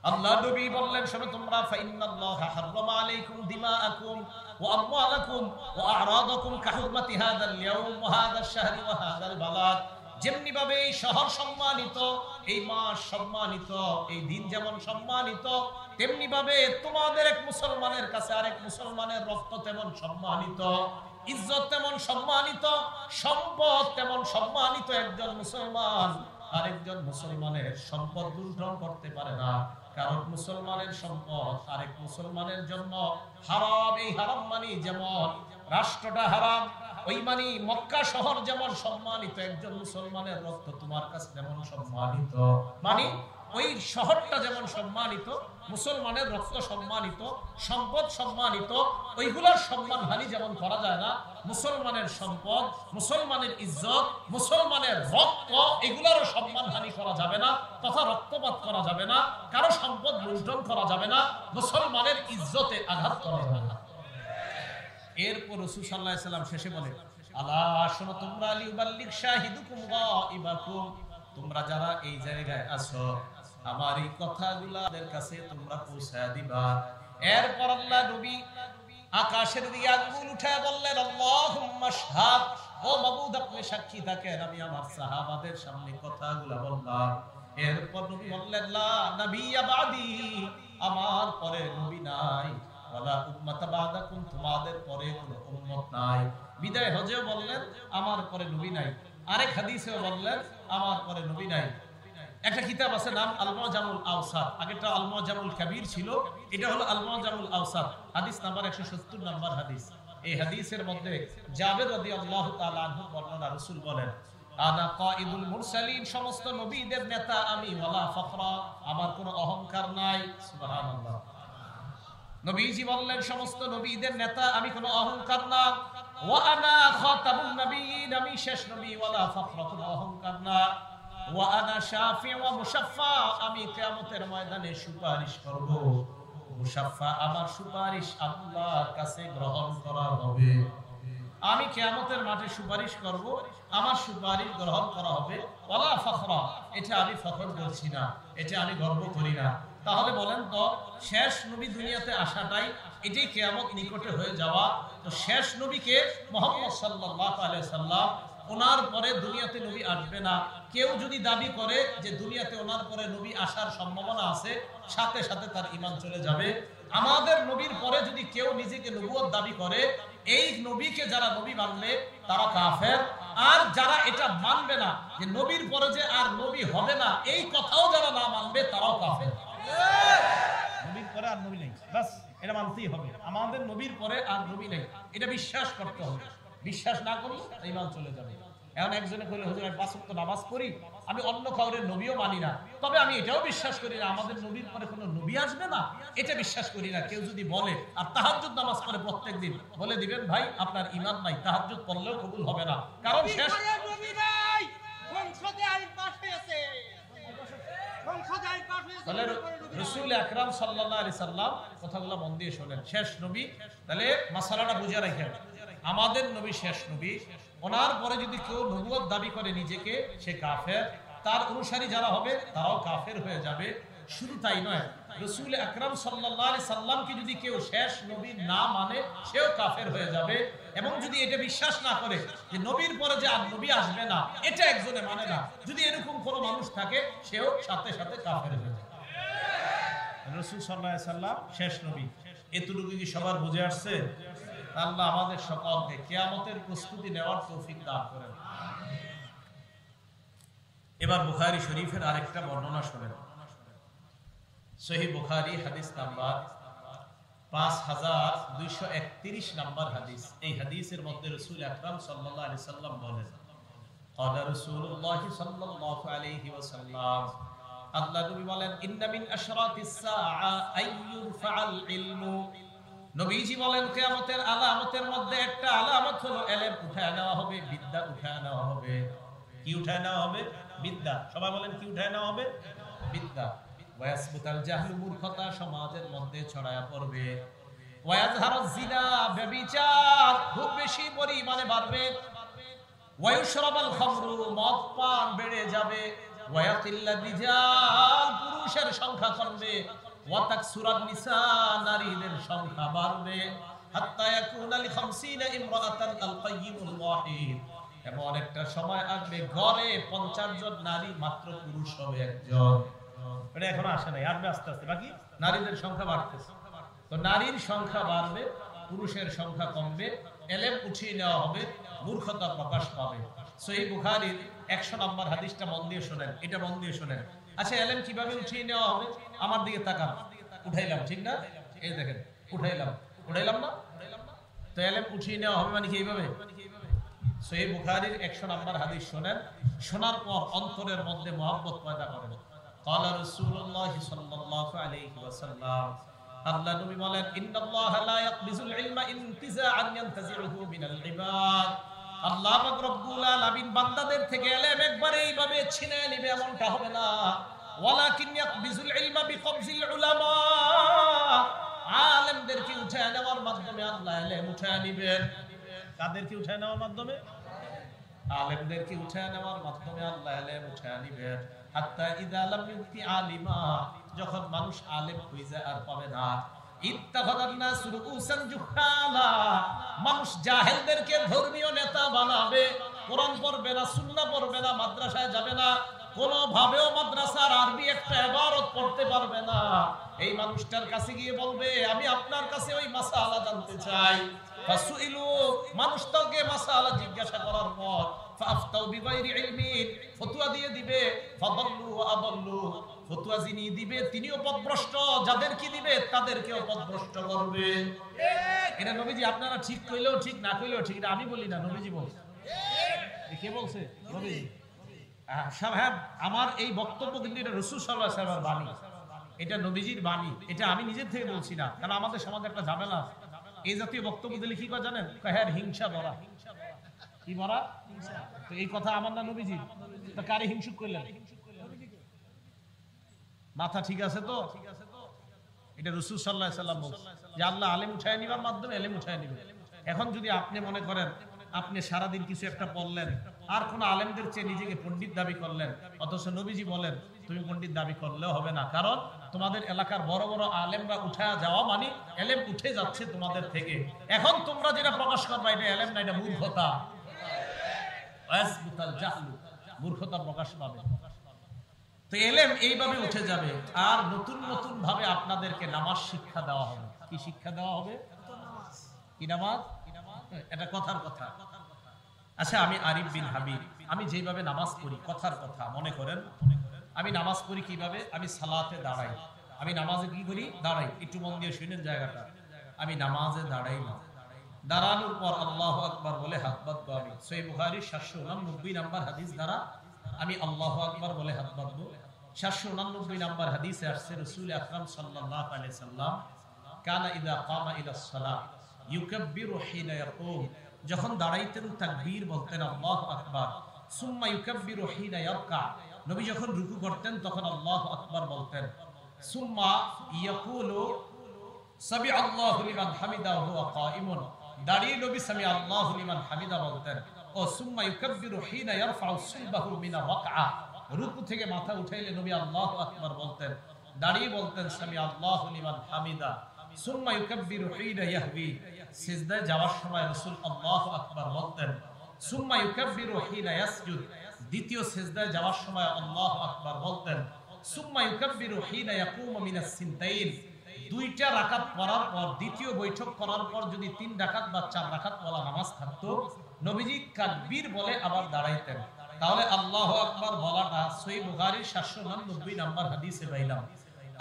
আল্লাহ নবী বললেন, শোনো তোমরা, ফাইন্নাল্লাহা হারামা আলাইকুম দিমাআকুম ওয়া আমওয়ালাকুম ওয়া আ'রাদাকুম কাহুরমাতি হাযাল ইয়াউম ওয়া হাযাল শাহরি ওয়া হাযাল বালাদ, যেমনি ভাবে এই শহর সম্মানিত, এই মাস সম্মানিত, এই দিন যেমন সম্মানিত, তেমনি ভাবে তোমাদের এক মুসলমানের কাছে আরেক মুসলমানের রক্ত তেমন সম্মানিত, ইজ্জত তেমন সম্মানিত, সম্পদ তেমন সম্মানিত। একজন মুসলমান আরেকজন মুসলমানের সম্পদ লুণ্ঠন করতে পারে না, কারণ মুসলমানের সম্পদ আরেক মুসলমানের জন্য হারাম। এই হারাম মানে যেমন রাষ্ট্রটা হারাম, ওই মানে মক্কা শহর যেমন সম্মানিত, একজন মুসলমানের রক্ত তোমার কাছে যেমন সম্মানিত। মানে ওই শহরটা যেমন সম্মানিত, মুসলমানের রক্ত সম্মানিত, সম্পদ সম্মানিত, ওইগুলোর সম্মানহানি যেমন করা যায় না, মুসলমানের সম্পদ, মুসলমানের ইজ্জত, মুসলমানের রক্ত, এগুলোরও সম্মানহানি করা যাবে না, তথা রক্তপাত করা যাবে না, কারো সম্পদ লুণ্ঠন করা যাবে না, মুসলমানের ইজ্জতে আঘাত করা যাবে না। এরপর রাসূল সাল্লাল্লাহু আলাইহি সাল্লাম শেষে বলে, আলা শোনো তোমরা, লিউবাল্লিগ শাহিদুকুম গায়বাকুম, তোমরা যারা এই জায়গায় আছো, আমার এই কথাগুলোদের কাছে তোমরা পৌঁছায় দিবা। এরপর আল্লাহ নবী আকাশের দিকে আঙ্গুল উঠায় বললেন, আল্লাহুম্মা শাহাদ, ও মাবুদ আপনি সাক্ষী থাকেন আমি আমার সাহাবাদের সামনে কথাগুলো বললাম। এরপর নবী বললেন লা নবিয়্যা বাদি, আমার পরে নবী নাই, ওয়ালা উম্মাতা বাদাকুম, তোমাদের পরে কোনো উম্মত নাই। বিদায় হজেও বললেন আমার পরে নবী নাই, আরেক হাদিসেও বললেন আমার পরে নবী নাই। একটা কিতাব আছে নাম আল মুজামুল আওসাত, আগেটা আল মুজামুল কাবীর ছিল, এটা হলো আল মুজামুল আওসাত, হাদিস নাম্বার 170 নাম্বার হাদিস। এই হাদিসের মধ্যে জাবের রাদিয়াল্লাহু তাআলা আনহু বর্ণনা, রাসূল বলেন আনা কাঈদুল মুরসালিন, সমস্ত নবীদের নেতা আমি, ওয়ালা ফখরা, আমার কোনো অহংকার নাই। সুবহানাল্লাহ। নবীজি বললেন সমস্ত নবীদের নেতা আমি, কোনো অহংকার না। ওয়া আনা খাতামুন নবিয়্যিন, আমি শেষ নবী, ওয়ালা ফখরা, কোনো অহংকার না। ওয়া আনা শাফি ওয়া মুশাফফা, আমি কিয়ামতের ময়দানে সুপারিশ করব। মুশাফফা, আমার সুপারিশ আল্লাহর কাছে গ্রহণ করা হবে। আমি কিয়ামতের মাঠে সুপারিশ করব, আমার সুপারিশ গ্রহণ করা হবে। ওয়ালা ফখরা, এটা আমি ফখর করছি না, এটা আমি গর্ব করি না। তাহলে বলেন তো শেষ নবী দুনিয়াতে আসাটাই এটাই কিয়ামত নিকটে হয়ে যাওয়া। তো শেষ নবীকে মুহাম্মদ সাল্লাল্লাহু আলাইহি সাল্লাম, ওনার পরে দুনিয়াতে নবী আসবে না, কেউ যদি দাবি করে যে দুনিয়াতে ওনার পরে নবী আসার সম্ভাবনা আছে, সাথে সাথে তার ঈমান চলে যাবে। আমাদের নবীর পরে যদি কেউ নিজেকে নবুয়ত দাবি করে, এই নবীকে যারা নবী মানবে তারা কাফের। আর যারা এটা মানবে না যে নবীর পরে যে আর নবী হবে না, এই কথাও যারা না মানবে তারাও কাফের। নবীর পরে আর নবী নেই, বাস এটা মানতেই হবে, আমাদের নবীর পরে আর নবী নেই, এটা বিশ্বাস করতে হবে। বিশ্বাস না করলে ঈমান চলে যাবে। এখন একজনে কইলে হুজুর আমি 5 ওয়াক্ত নামাজ পড়ি, আমি অন্য কাউরে নবীও মানি না, তবে আমি এটাও বিশ্বাস করি না আমাদের নবীর পরে কোনো নবী আসবে না, এটা বিশ্বাস করি না। কেউ যদি বলে আর তাহাজ্জুদ নামাজ পড়ে প্রত্যেকদিন, বলে দিবেন ভাই আপনার ঈমান নাই, তাহাজ্জুদ পড়লেও কবুল হবে না, কারণ শেষ নবী নাই সংসদে আইন পাস হয়েছে, সংসদে আইন পাস হয়েছে। তাহলে রাসূল আকরাম সাল্লাল্লাহু আলাইহি সাল্লাম কথাগুলো মন দিয়ে শুনেন, শেষ নবী। তাহলে মাসালাটা বুঝে রাখেন, আমাদের নবী শেষ নবী, ওনার পরে যদি কেউ নবুয়ত দাবি করে নিজেকে, সে কাফের। তার অনুসারী যারা হবে তারাও কাফের হয়ে যাবে। শুধু তাই নয়, রাসূল আকরাম সাল্লাল্লাহু আলাইহি সাল্লামকে যদি কেউ শেষ নবী না মানে, সেও কাফের হয়ে যাবে। এবং যদি এটা বিশ্বাস না করে যে নবীর পরে যে আর নবী আসবে না, এটা একজনে মানে না, যদি এরকম কোনো মানুষ থাকে, সেও সাথে সাথে কাফের হয়ে যাবে। রাসূল সাল্লাল্লাহু আলাইহি সাল্লাম শেষ নবী, এতটুকু কি সবার বুঝে আসছে? আল্লাহ আমাদের সকলকে কিয়ামতের প্রস্তুতি নেওয়ার তৌফিক দান করেন। এবার বুখারী শরীফের আরেকটা বর্ণনা শুনেন। সহিহ বুখারী হাদিস নাম্বার 5231 নাম্বার হাদিস। এই হাদিসের মধ্যে রাসূল আকরাম সাল্লাল্লাহু আলাইহি সাল্লাম বলেন, ক্বালা রাসূলুল্লাহ সাল্লাল্লাহু আলাইহি ওয়াসাল্লাম, আল্লাহ নবী বলেন, ইন্না মিন আশরাতিস সাআ আইয়ুরফাআল ইলমু, নবীজি বলেন কিয়ামতের আলামতের মধ্যে একটা আলামত হলো ইলম উঠায় নেওয়া হবে, বিদ্যা উঠায় নেওয়া হবে। কি উঠায় নেওয়া হবে? বিদ্যা। সবাই বলেন কি উঠায় নেওয়া হবে? বিদ্যা। ওয়ায়াসবুতাল জাহলু, মূর্খতা সমাজের মধ্যে ছড়ায়া পড়বে। ওয়ায়াযহারুজ জিনা, ব্যভিচার খুব বেশি পরিমাণে বাড়বে। ওয়ায়ুশরাবাল খামরু, মদ পান বেড়ে যাবে। ওয়ায়াকিল্লার রিজাল, পুরুষের সংখ্যা কমবে। ওয়াতাকসুরান নিসা, নারীদের সংখ্যা বাড়বে। হাত্তা ইয়াকুনা লি 50 ইমরাআতান আল কাইয়িমুল ওয়াহিদ, এমন একটা সময় আসবে ঘরে 50 জন নারী, মাত্র পুরুষ হবে একজন। এটা এখনো আসে নাই, আসবে আস্তে আস্তে। বাকি নারীদের সংখ্যা বাড়তেছে। তো নারীর সংখ্যা বাড়বে, পুরুষের সংখ্যা কমবে, ইলম উঠিয়ে নেওয়া হবে, মূর্খতা প্রকাশ পাবে। সহিহ বুখারীর 100 নম্বর হাদিসটা মন দিয়ে শুনেন, এটা মন দিয়ে শুনেন। আচ্ছা, ইলম কিভাবে উঠিয়ে নেওয়া হবে? আমার দিকে তাকান। উঠাইলাম, ঠিক না? এই দেখেন, উঠাইলাম না? তো ইলম উঠিয়ে নেওয়া হবে মানে কি এইভাবে? সহিহ বুখারীর 100 নম্বর হাদিস শুনেন, শোনার পর অন্তরের মধ্যে মহব্বত পয়দা করেন। ক্বালা রাসূলুল্লাহ সাল্লাল্লাহু আলাইহি ওয়াসাল্লাম, আল্লাহ নবী বলেন, ইন্নাল্লাহা লা ইয়াকবিজুল ইলমা ইনতিজাআন ইয়ানতাজিউহু মিনাল ইবাদ, আল্লাহ পাক রব্বুল আলামিন বান্দাদের থেকে ইলম একবারে এইভাবে ছিনে নেবে এমনটা হবে না। ওয়ালাকিন ইয়াকবিজুল ইলমা বিকবজিল উলামা, আলেমদেরকে উঠায় নেওয়ার মাধ্যমে আল্লাহ ইলম উঠায় নেবেন। কাদেরকে উঠায় নেওয়ার মাধ্যমে? আলেমদেরকে উঠায় নেওয়ার মাধ্যমে আল্লাহ ইলম উঠায় নেবেন। হাত্তা ইযা লাম ইউতি আলিমা, যখন মানুষ আলেম হয়ে যায় আর পাবে না। ইত্তাখাযান নাস রুউসান জুহালা, মানুষ জাহেলদেরকে ধর্মীয় নেতা বানাবে, কোরআন পড়বে না, সুন্নাহ পড়বে না, মাদ্রাসায় যাবে না, কোনোভাবেও মাদ্রাসার আরবি একটা ইবারত পড়তে পারবে না। এই মানুষটার কাছে গিয়ে বলবে আমি আপনার কাছে ওই মাসআলা জানতে চাই। ফাসুইলু, মানুষটাকে মাসআলা জিজ্ঞাসা করার পর ফাফতাউ বিগাইরি ইলমিন, ফতোয়া দিয়ে দিবে। ফাদাল্লু ওয়া আদাল্লু, ফতোয়া যিনি দিবে তিনিও পথভ্রষ্ট, যাদের কি দিবে তাদেরকেও পথভ্রষ্ট করবে। এটা নবীজি আপনারা ঠিক কইলেও ঠিক, না কইলেও ঠিক, এটা আমি বলি না, নবীজি বলছে। কে বলছে? নবীজি। হ্যাঁ, আমার এই বক্তব্য কিন্তু এটা রাসূল সাল্লাল্লাহু আলাইহি ওয়াসাল্লামের বাণী, এটা নবীজির বাণী, এটা আমি নিজের থেকে বলছি না। কারণ আমাদের সমাজে একটা ঝামেলা, এই জাতীয় বক্তব্য দিলে কি করে জানেন? হ্যাঁ, হিংসা ভরা। কি ভরা? তো এই কথা আমার না নবীজি, তো কারে হিংসুক করলেন? মাথা ঠিক আছে তো? এটা রাসূল সাল্লাল্লাহু আলাইহি ওয়াসাল্লাম বলছে যে আল্লাহ আলেম উঠায় নিবার মাধ্যমে এলেম উঠায় নিবে। এখন যদি আপনি মনে করেন আপনি সারাদিন কিছু একটা পড়লেন, আর কোন আলেমদের চেয়ে নিজেকে পণ্ডিত দাবি করলেন, অথচ নবীজি বলেন তুমি পণ্ডিত দাবি করলেও হবে না, কারণ তোমাদের এলাকার বড় বড় আলেমরা উঠা যাওয়া মানে এলেম উঠে যাচ্ছে তোমাদের থেকে। এখন তোমরা যেটা প্রকাশ করবা এটা এলেম না, এটা মূর্খতা, মূর্খতা প্রকাশ পাবে। তো এলেম এইভাবে উঠে যাবে। আর নতুন নতুন ভাবে আপনাদেরকে নামাজ শিক্ষা দেওয়া হবে। কি শিক্ষা দেওয়া হবে? কি নামাজ? এটা কথার কথা। আচ্ছা, আমি আরিফ বিন হাবিব, আমি যেভাবে নামাজ পড়ি, কথার কথা মনে করেন, আমি নামাজ পড়ি কিভাবে? আমি সালাতে দাঁড়াই। আমি নামাজে কি করি? দাঁড়াই। একটু মন দিয়ে শুনেন জায়গাটা। আমি নামাজে দাঁড়াই না, দাঁড়ানোর পর আল্লাহু আকবার বলে হাত বাঁধবো। আমি সহিহ বুখারী 789 নাম্বার হাদিস দ্বারা আমি আল্লাহু আকবার বলে হাত বাঁধবো। 789 নাম্বার হাদিসে আসছে রাসূল আকরাম সাল্লাল্লাহু আলাইহি সাল্লাম কানা ইযা কামা ইলাস সালাহ ইউকাব্বিরু হিনা ইয়াকুম, যখন দাঁড়াইতেন তাকবীর বলতেন আল্লাহু আকবার। সুম্মা ইউকাব্বিরু হিনা ইয়ারকা, নবী যখন রুকু করতেন তখন আল্লাহু আকবার বলতেন। সুম্মা ইয়াকুলু সামি আল্লাহু লিমান হামিদা ওয়া হুয়া কাইমুন, দাঁড়িয়ে নবী সামি আল্লাহু লিমান হামিদা বলতেন। ও সুম্মা ইউকাব্বিরু হিনা ইয়ারফাউ সুলবাহু মিনা রাকআ, রুকু থেকে মাথা উঠাইলে নবী আল্লাহু আকবার বলতেন, দাঁড়িয়ে বলতেন সামি আল্লাহু লিমান হামিদা। সুম্মা ইউকাব্বিরু হিনা ইয়াহবি, সিজদায় যাওয়ার সময় রাসূল আল্লাহু আকবার বলতেন। সুম্মা ইউকাব্বিরু হিনা ইয়াসজুদ, দ্বিতীয় সিজদায় যাওয়ার সময় আল্লাহু আকবার বলতেন। সুম্মা ইউকাব্বিরু হিনা ইয়াকুমু মিনাস সিনতাইন, দুইটা রাকাত পড়ার পর, দ্বিতীয় বৈঠক করার পর যদি 3 রাকাত বা 4 রাকাত ওয়ালা নামাজ থাকতো, নবীজি তাকবীর বলে আবার দাঁড়াইতেন। তাহলে আল্লাহু আকবার বলাটা সহিহ বুখারী 789 নাম্বার হাদিসে পাইলাম।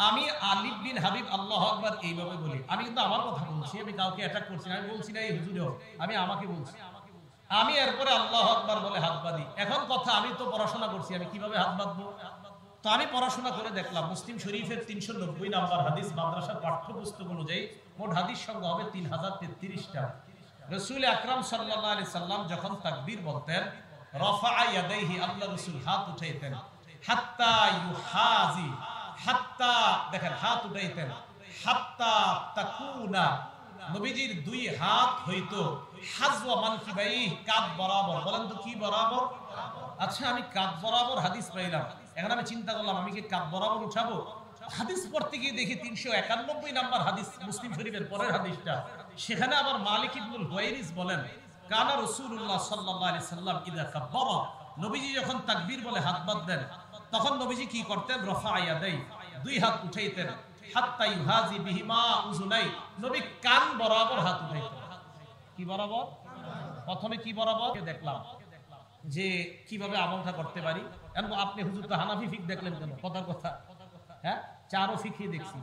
আমি আলিফ বিন হাবিব আল্লাহু আকবার এইভাবে বলি। আমি কিন্তু আমার কথা বলছি, আমি কাউকে অ্যাটাক করছি না, আমি বলছি না এই হুজুরেও, আমি আমাকে বলছি। আমি এরপরে আল্লাহু আকবার বলে হাত বাঁধি। এখন কথা, আমি তো পড়াশোনা করছি, আমি কিভাবে হাত বাঁধবো? তো আমি পড়াশোনা করে দেখলাম মুসলিম শরীফের 390 নাম্বার হাদিস, মাদ্রাসার পাঠ্যপুস্তক অনুযায়ী মোট হাদিস সংখ্যা হবে 3033টা। রাসূল আকরাম সাল্লাল্লাহু আলাইহি সাল্লাম যখন তাকবীর বলতেন, রাফা ইয়াদাইহি, আল্লাহ রাসূল হাত উঠাইতেন, হাত্তা ইউহাজি, হাত্তা, দেখেন হাত উঠাইতেন, হাত্তা তাকুনা, নবীজির 2 হাত হইতো হাজওয়া মানকিবাই, কাঁধ বরাবর। বলেন তো কি বরাবর? আচ্ছা, আমি কাঁধ বরাবর হাদিস পাইলাম। এখন আমি চিন্তা করলাম আমি কি কাঁধ বরাবর উঠাবো? হাদিস পড়তে গিয়ে দেখি 391 নাম্বার হাদিস, মুসলিম শরীফের পরের হাদিসটা, সেখানে আবার মালিক ইবনুল হুয়াইরিস বলেন কানা রাসূলুল্লাহ সাল্লাল্লাহু আলাইহি সাল্লাম ইযা কাব্বারা, নবীজি যখন তাকবীর বলে হাত বাঁধতেন তখন নবীজি কি করতেন? রাফা ইয়াদাই, 2 হাত উঠাইতেন, হাত্তা ইউহাজি বিহিমা উযুনাই, নবী কান বরাবর হাত উঠাইতেন। কি বরাবর? প্রথমে কি বরাবর দেখলাম যে কিভাবে আমলটা করতে পারি। আপনি হুজুর তো হানাফি ফিক দেখলেন কেন? কথার কথা, হ্যাঁ, 4 ফিকহি দেখছি,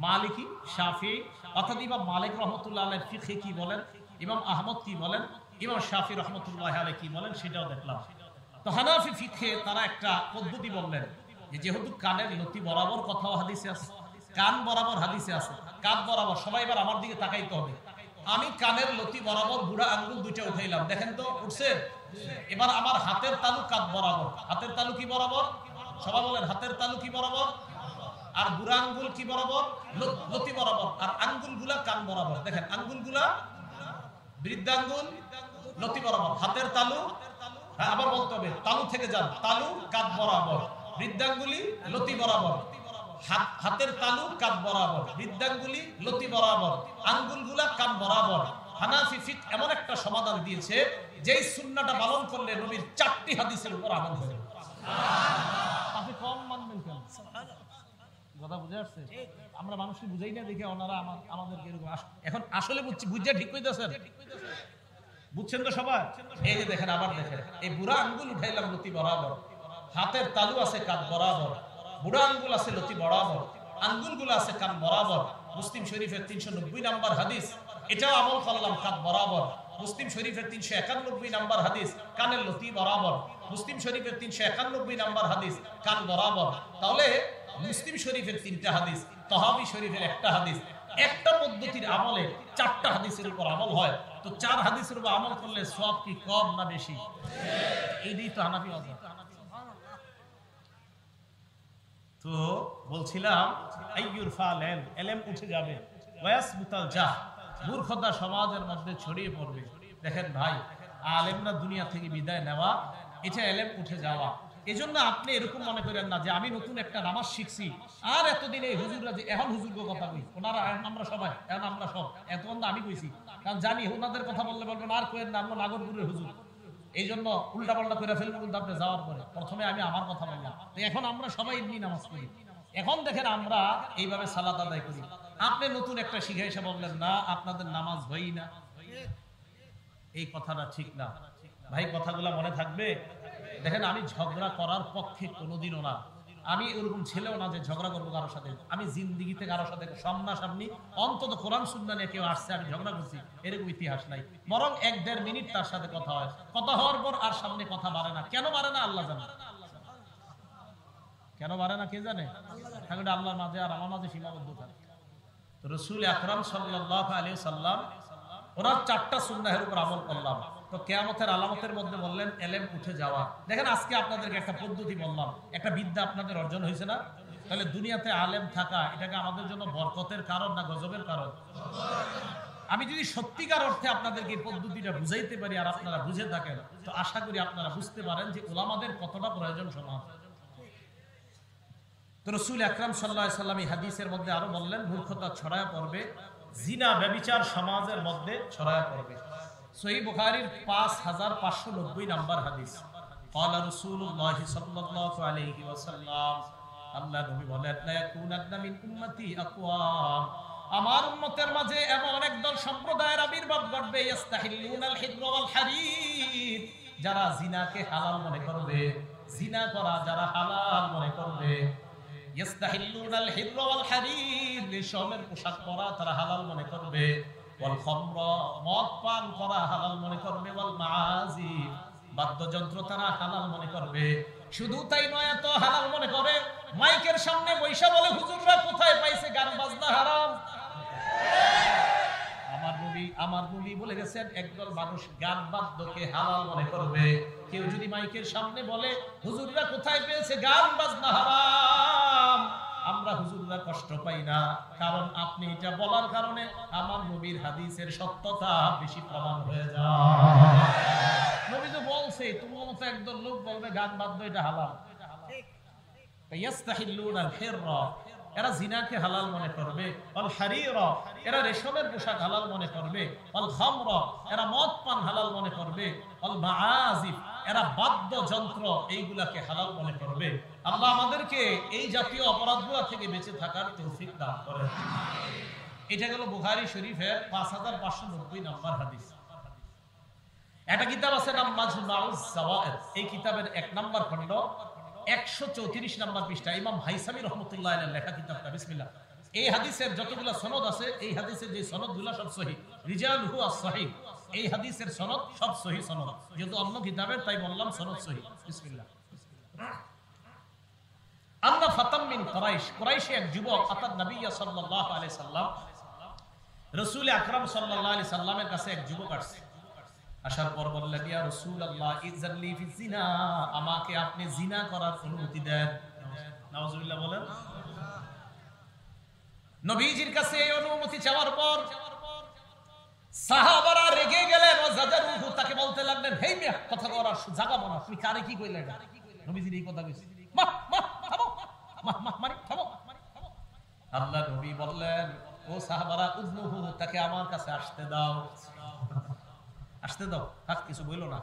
মালিকি, শাফিঈ, অর্থাৎ ইমাম মালিক রাহমাতুল্লাহ আলাইহি ফিকহে কি বলেন, ইমাম আহমদ কি বলেন, ইমাম শাফিঈ রাহমাতুল্লাহ আলাইহি কি বলেন, সেটাও দেখলাম। তো হানাফি ফিকহে তারা একটা পদ্ধতি বললেন যে যেহেতু কানের লতি বরাবর কথাও হাদিসে আছে, কান বরাবর হাদিসে আছে, কাঁধ বরাবর, সবাই এবার আমার দিকে তাকাইতে হবে। আমি কানের লতি বরাবর বুড়া আঙ্গুল 2টা উঠাইলাম, দেখেন তো উঠছে? এবার আমার হাতের তালু কাঁধ বরাবর, হাতের তালু কি বরাবর? সবাই বলেন হাতের তালু কি বরাবর? আর বুড়া আঙ্গুল কি বরাবর? লতি বরাবর। আর আঙ্গুলগুলা কান বরাবর, দেখেন আঙ্গুলগুলা, বৃদ্ধাঙ্গুল লতি বরাবর, হাতের তালু, হ্যাঁ আবার বলতে হবে, তালু থেকে যান, তালু কাঁধ বরাবর, বৃদ্ধাঙ্গুলি লতি বরাবর। হাতের তালু কাঁধ বরাবর, বৃদ্ধাঙ্গুলি লতি বরাবর, আঙ্গুলগুলা কান বরাবর। হানাফি ফিকহ এমন একটা সমাধান দিয়েছে যেই সুন্নাহটা পালন করলে নবীর 4টি হাদিসের উপর আমল হবে। আপনি কম মানবেন কেন? কথা বুঝে আসছে? আমরা মানুষকে বুঝাই না দেখে ওনারা আমাদেরকে এরকম এখন আসলে বুঝছে ঠিক কইতেছেন? বুঝছেন তো সবাই? এই যে দেখেন, আবার দেখেন, এই বুড়া আঙ্গুল উঠাইলাম লতি বরাবর, হাতের তালু আছে কাঁধ বরাবর, বুড়া আঙ্গুল আছে লতি বরাবর, আঙ্গুলগুলো আছে কান বরাবর। মুসলিম শরীফের 390 নাম্বার হাদিস, এটাও আমল করলাম কাঁধ বরাবর। মুসলিম শরীফের 391 নাম্বার হাদিস, কানের লতি বরাবর। মুসলিম শরীফের 391 নাম্বার হাদিস, কান বরাবর। তাহলে মুসলিম শরীফের 3টা হাদিস, তহাবি শরীফের 1টা হাদিস, একটা পদ্ধতির আমলে 4টা হাদিসের উপর আমল হয়। তো 4 হাদিসের উপর আমল করলে সওয়াব কি কম না বেশি? এইটাই তো হানাফি মাযহাব। তো বলছিলাম আইয়ুর ফালেন, এলেম উঠে যাবে, ওয়াসবুতাল জাহ, মূর্খতা সমাজের মধ্যে ছড়িয়ে পড়বে। দেখেন ভাই, আলেমরা দুনিয়া থেকে বিদায় নেওয়া, এটা এলেম উঠে যাওয়া। এজন্য আপনি এরকম মনে করেন না যে আমি নতুন একটা নামাজ শিখছি আর এতদিন এই হুজুররা যে এখন হুজুরকে কথা কই, ওনারা আমরা সবাই এখন আমরা সব এতক্ষণ আমি কইছি, কারণ জানি ওনাদের কথা বললে বলবেন আর কইেন না, আমরা নাগরপুরের হুজুর, এই জন্য উল্টা পাল্টা করে ফেলবো। কিন্তু আপনি যাওয়ার পরে প্রথমে আমি আমার কথা বললাম, তো এখন আমরা সবাই এমনি নামাজ পড়ি। এখন দেখেন আমরা এইভাবে সালাত আদায় করি। আপনি নতুন একটা শিখে এসে বললেন না আপনাদের নামাজ হই না, এই কথাটা ঠিক না ভাই। কথাগুলো মনে থাকবে। দেখেন, আমি ঝগড়া করার পক্ষে কোনোদিনও না, আমি ওরকম ছেলেও না যে ঝগড়া করবো কারোর সাথে। আমি জিন্দিগিতে কারোর সাথে সামনাসামনি অন্তত কোরআন সুন্নাহ নিয়ে কেউ আসছে আমি ঝগড়া করছি এরকম ইতিহাস নাই। বরং 1-1.5 মিনিট তার সাথে কথা হয়, কথা হওয়ার পর আর সামনে কথা বাড়ে না। কেন বাড়ে না আল্লাহ জানে, কেন বাড়ে না কে জানে? তাহলে আল্লাহর মাঝে আর আমার মাঝে সীমাবদ্ধ থাকে। তো রাসূল আকরাম সাল্লাল্লাহু আলাইহি সাল্লাম ওরা 4টা সুন্নাহের উপর আমল করলাম। তো কিয়ামতের আলামতের মধ্যে বললেন এলেম উঠে যাওয়া। দেখেন, আজকে আপনাদেরকে একটা পদ্ধতি বললাম, একটা বিদ্যা আপনাদের অর্জন হয়েছে না? তাহলে দুনিয়াতে আলেম থাকা এটাকে আমাদের জন্য বরকতের কারণ না গজবের কারণ? আমি যদি সত্যিকার অর্থে আপনাদেরকে এই পদ্ধতিটা বুঝাইতে পারি আর আপনারা বুঝে থাকেন, তো আশা করি আপনারা বুঝতে পারেন যে উলামাদের কতটা প্রয়োজন সমাজ। তো রাসূল আকরাম সাল্লাল্লাহু আলাইহি সাল্লাম এই হাদিসের মধ্যে আরো বললেন মূর্খতা ছড়ায় পড়বে, জিনা ব্যভিচার সমাজের মধ্যে ছড়ায় পড়বে। সহিহ বুখারীর 5590 নাম্বার হাদিস, ক্বালা রাসূলুল্লাহ সাল্লাল্লাহু আলাইহি ওয়াসাল্লাম, আল্লাহ নবী বলেন, লা ইয়াকুনান্না মিন উম্মতি আকওয়াম, আমার উম্মতের মাঝে এমন একদল সম্প্রদায়ের আবির্ভাব ঘটবে, ইস্তাহিল্লুনাল হিররা ওয়াল হারির, যারা জিনাকে হালাল মনে করবে, জিনা করা যারা হালাল মনে করবে। ইস্তাহিল্লুনাল হিররা ওয়াল হারির, রেশমের পোশাক পরা তারা হালাল মনে করবে। ওয়াল খামরা, মদ পান করা হালাল মনে করবে। ওয়াল মাআজিফ, বাদ্যযন্ত্র তারা হালাল মনে করবে। শুধু তাই নয়, তো হালাল মনে করে মাইকের সামনে বৈশা বলে হুজুররা কোথায় পাইছে গান বাজনা হারাম। আমার নবী বলে গেছেন একদল মানুষ গান বাদ্যকে হালাল মনে করবে। কেউ যদি মাইকের সামনে বলে হুজুররা কোথায় পেয়েছে গান বাজনা হারাম, আমরা হুজুররা কষ্ট পাই না, কারণ আপনি এটা বলার কারণে আমার নবীর হাদিসের সত্যতা বেশি প্রমাণ হয়ে যায়। নবী তো বলছে, তোমার মতো একদল লোক বলবে গান বাদ্য এটা হালাল। ইয়াস্তাহিল্লুনাল হিররা, এরা জিনাকে হালাল মনে করবে। ওয়াল হারিরা, এরা রেশমের পোশাক হালাল মনে করবে। ওয়াল খামরা, এরা মদ পান হালাল মনে করবে। ওয়াল মাআজিফ, এরা বাদ্যযন্ত্র এইগুলাকে হালাল মনে করবে। আল্লাহ আমাদেরকে এই জাতীয় অপরাধগুলো থেকে বেঁচে থাকার তৌফিক দান করেন। এটা গেল বুখারী শরীফের 5590 নাম্বার হাদিস। একটা কিতাব আছে নাম মাজমাউজ যাওয়ায়েদ, এই কিতাবের 1 নাম্বার খণ্ড 134 নাম্বার পৃষ্ঠা, ইমাম হাইসামি রাহমাতুল্লাহ আলাইহি লেখা কিতাবটা। বিসমিল্লাহ। এই হাদিসের যতগুলো সনদ আছে, এই হাদিসের যে সনদগুলো সব সহিহ, রিজালুহু আস-সহিহ, এই হাদিসের সনদ সব সহিহ সনদ, যেহেতু অন্য কিতাবের তাই বললাম সনদ সহিহ। বিসমিল্লাহ। আন্না ফাতাম মিন কুরাইশ, কুরাইশে এক যুবক আতান নবী সাল্লাল্লাহু আলাইহি সাল্লাম, রাসূল আকরাম সাল্লাল্লাহু আলাইহি সাল্লামের কাছে এক যুবক আসছে। আসার পর বললেন, ইয়া রাসূলুল্লাহ ইযআল্লি ফি জিনা, আমাকে আপনি জিনা করার অনুমতি দেন। নাউজুবিল্লাহ বলেন। নবীজির কাছে এই অনুমতি চাওয়ার পর সাহাবারা রেগে গেলেন, ওয়াজাদারুহু, তাকে বলতে লাগলেন, হেই মিয়া, কথা বলার জায়গা বনা, তুমি কারে কি কইলে? নবীজির এই কথা কইছে, মার মার থামো, মার মার মারি থামো, আল্লাহ নবী বললেন, ও সাহাবারা, উদনুহু, তাকে আমার কাছে আসতে দাও, আসতে দাও, আর কিছু বইলো না।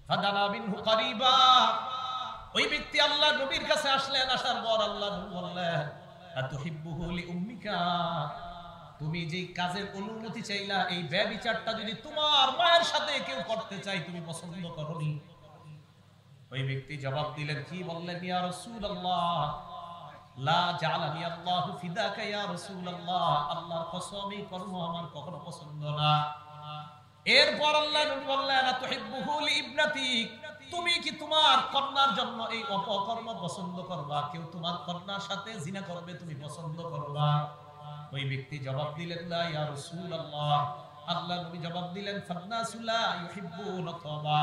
ফাদানা বিনহু করিবা, ওই ব্যক্তি আল্লাহ নবীর কাছে আসলেন। আসার পর আল্লাহ নবী বললেন, আতুহিব্বুহু লিউম্মিকা, তুমি যে কাজের অনুমতি চাইলা, এই ব্যভিচারটা যদি তোমার মায়ের সাথে কেউ করতে চায়, তুমি পছন্দ করনি? ওই ব্যক্তি জবাব দিলেন, কি বললেন? ইয়া রাসূলুল্লাহ, লা জাআলানি আল্লাহু ফিদাকা ইয়া রাসূলুল্লাহ, আল্লাহর কসম, এই কর্ম আমার কখনো পছন্দ না। এরপর আল্লাহ নবী বললেন, আতুহিব্বুহু লিইবনাতিক, তুমি কি তোমার কন্যার জন্য এই অপকর্ম পছন্দ করবা? কেউ তোমার কন্যার সাথে জিনা করবে, তুমি পছন্দ করবা? ওই ব্যক্তি জবাব দিলেন, লা ইয়া রাসূলুল্লাহ। আল্লাহ নবী জবাব দিলেন, ফান্নাসু লা ইউহিব্বুনা তাবা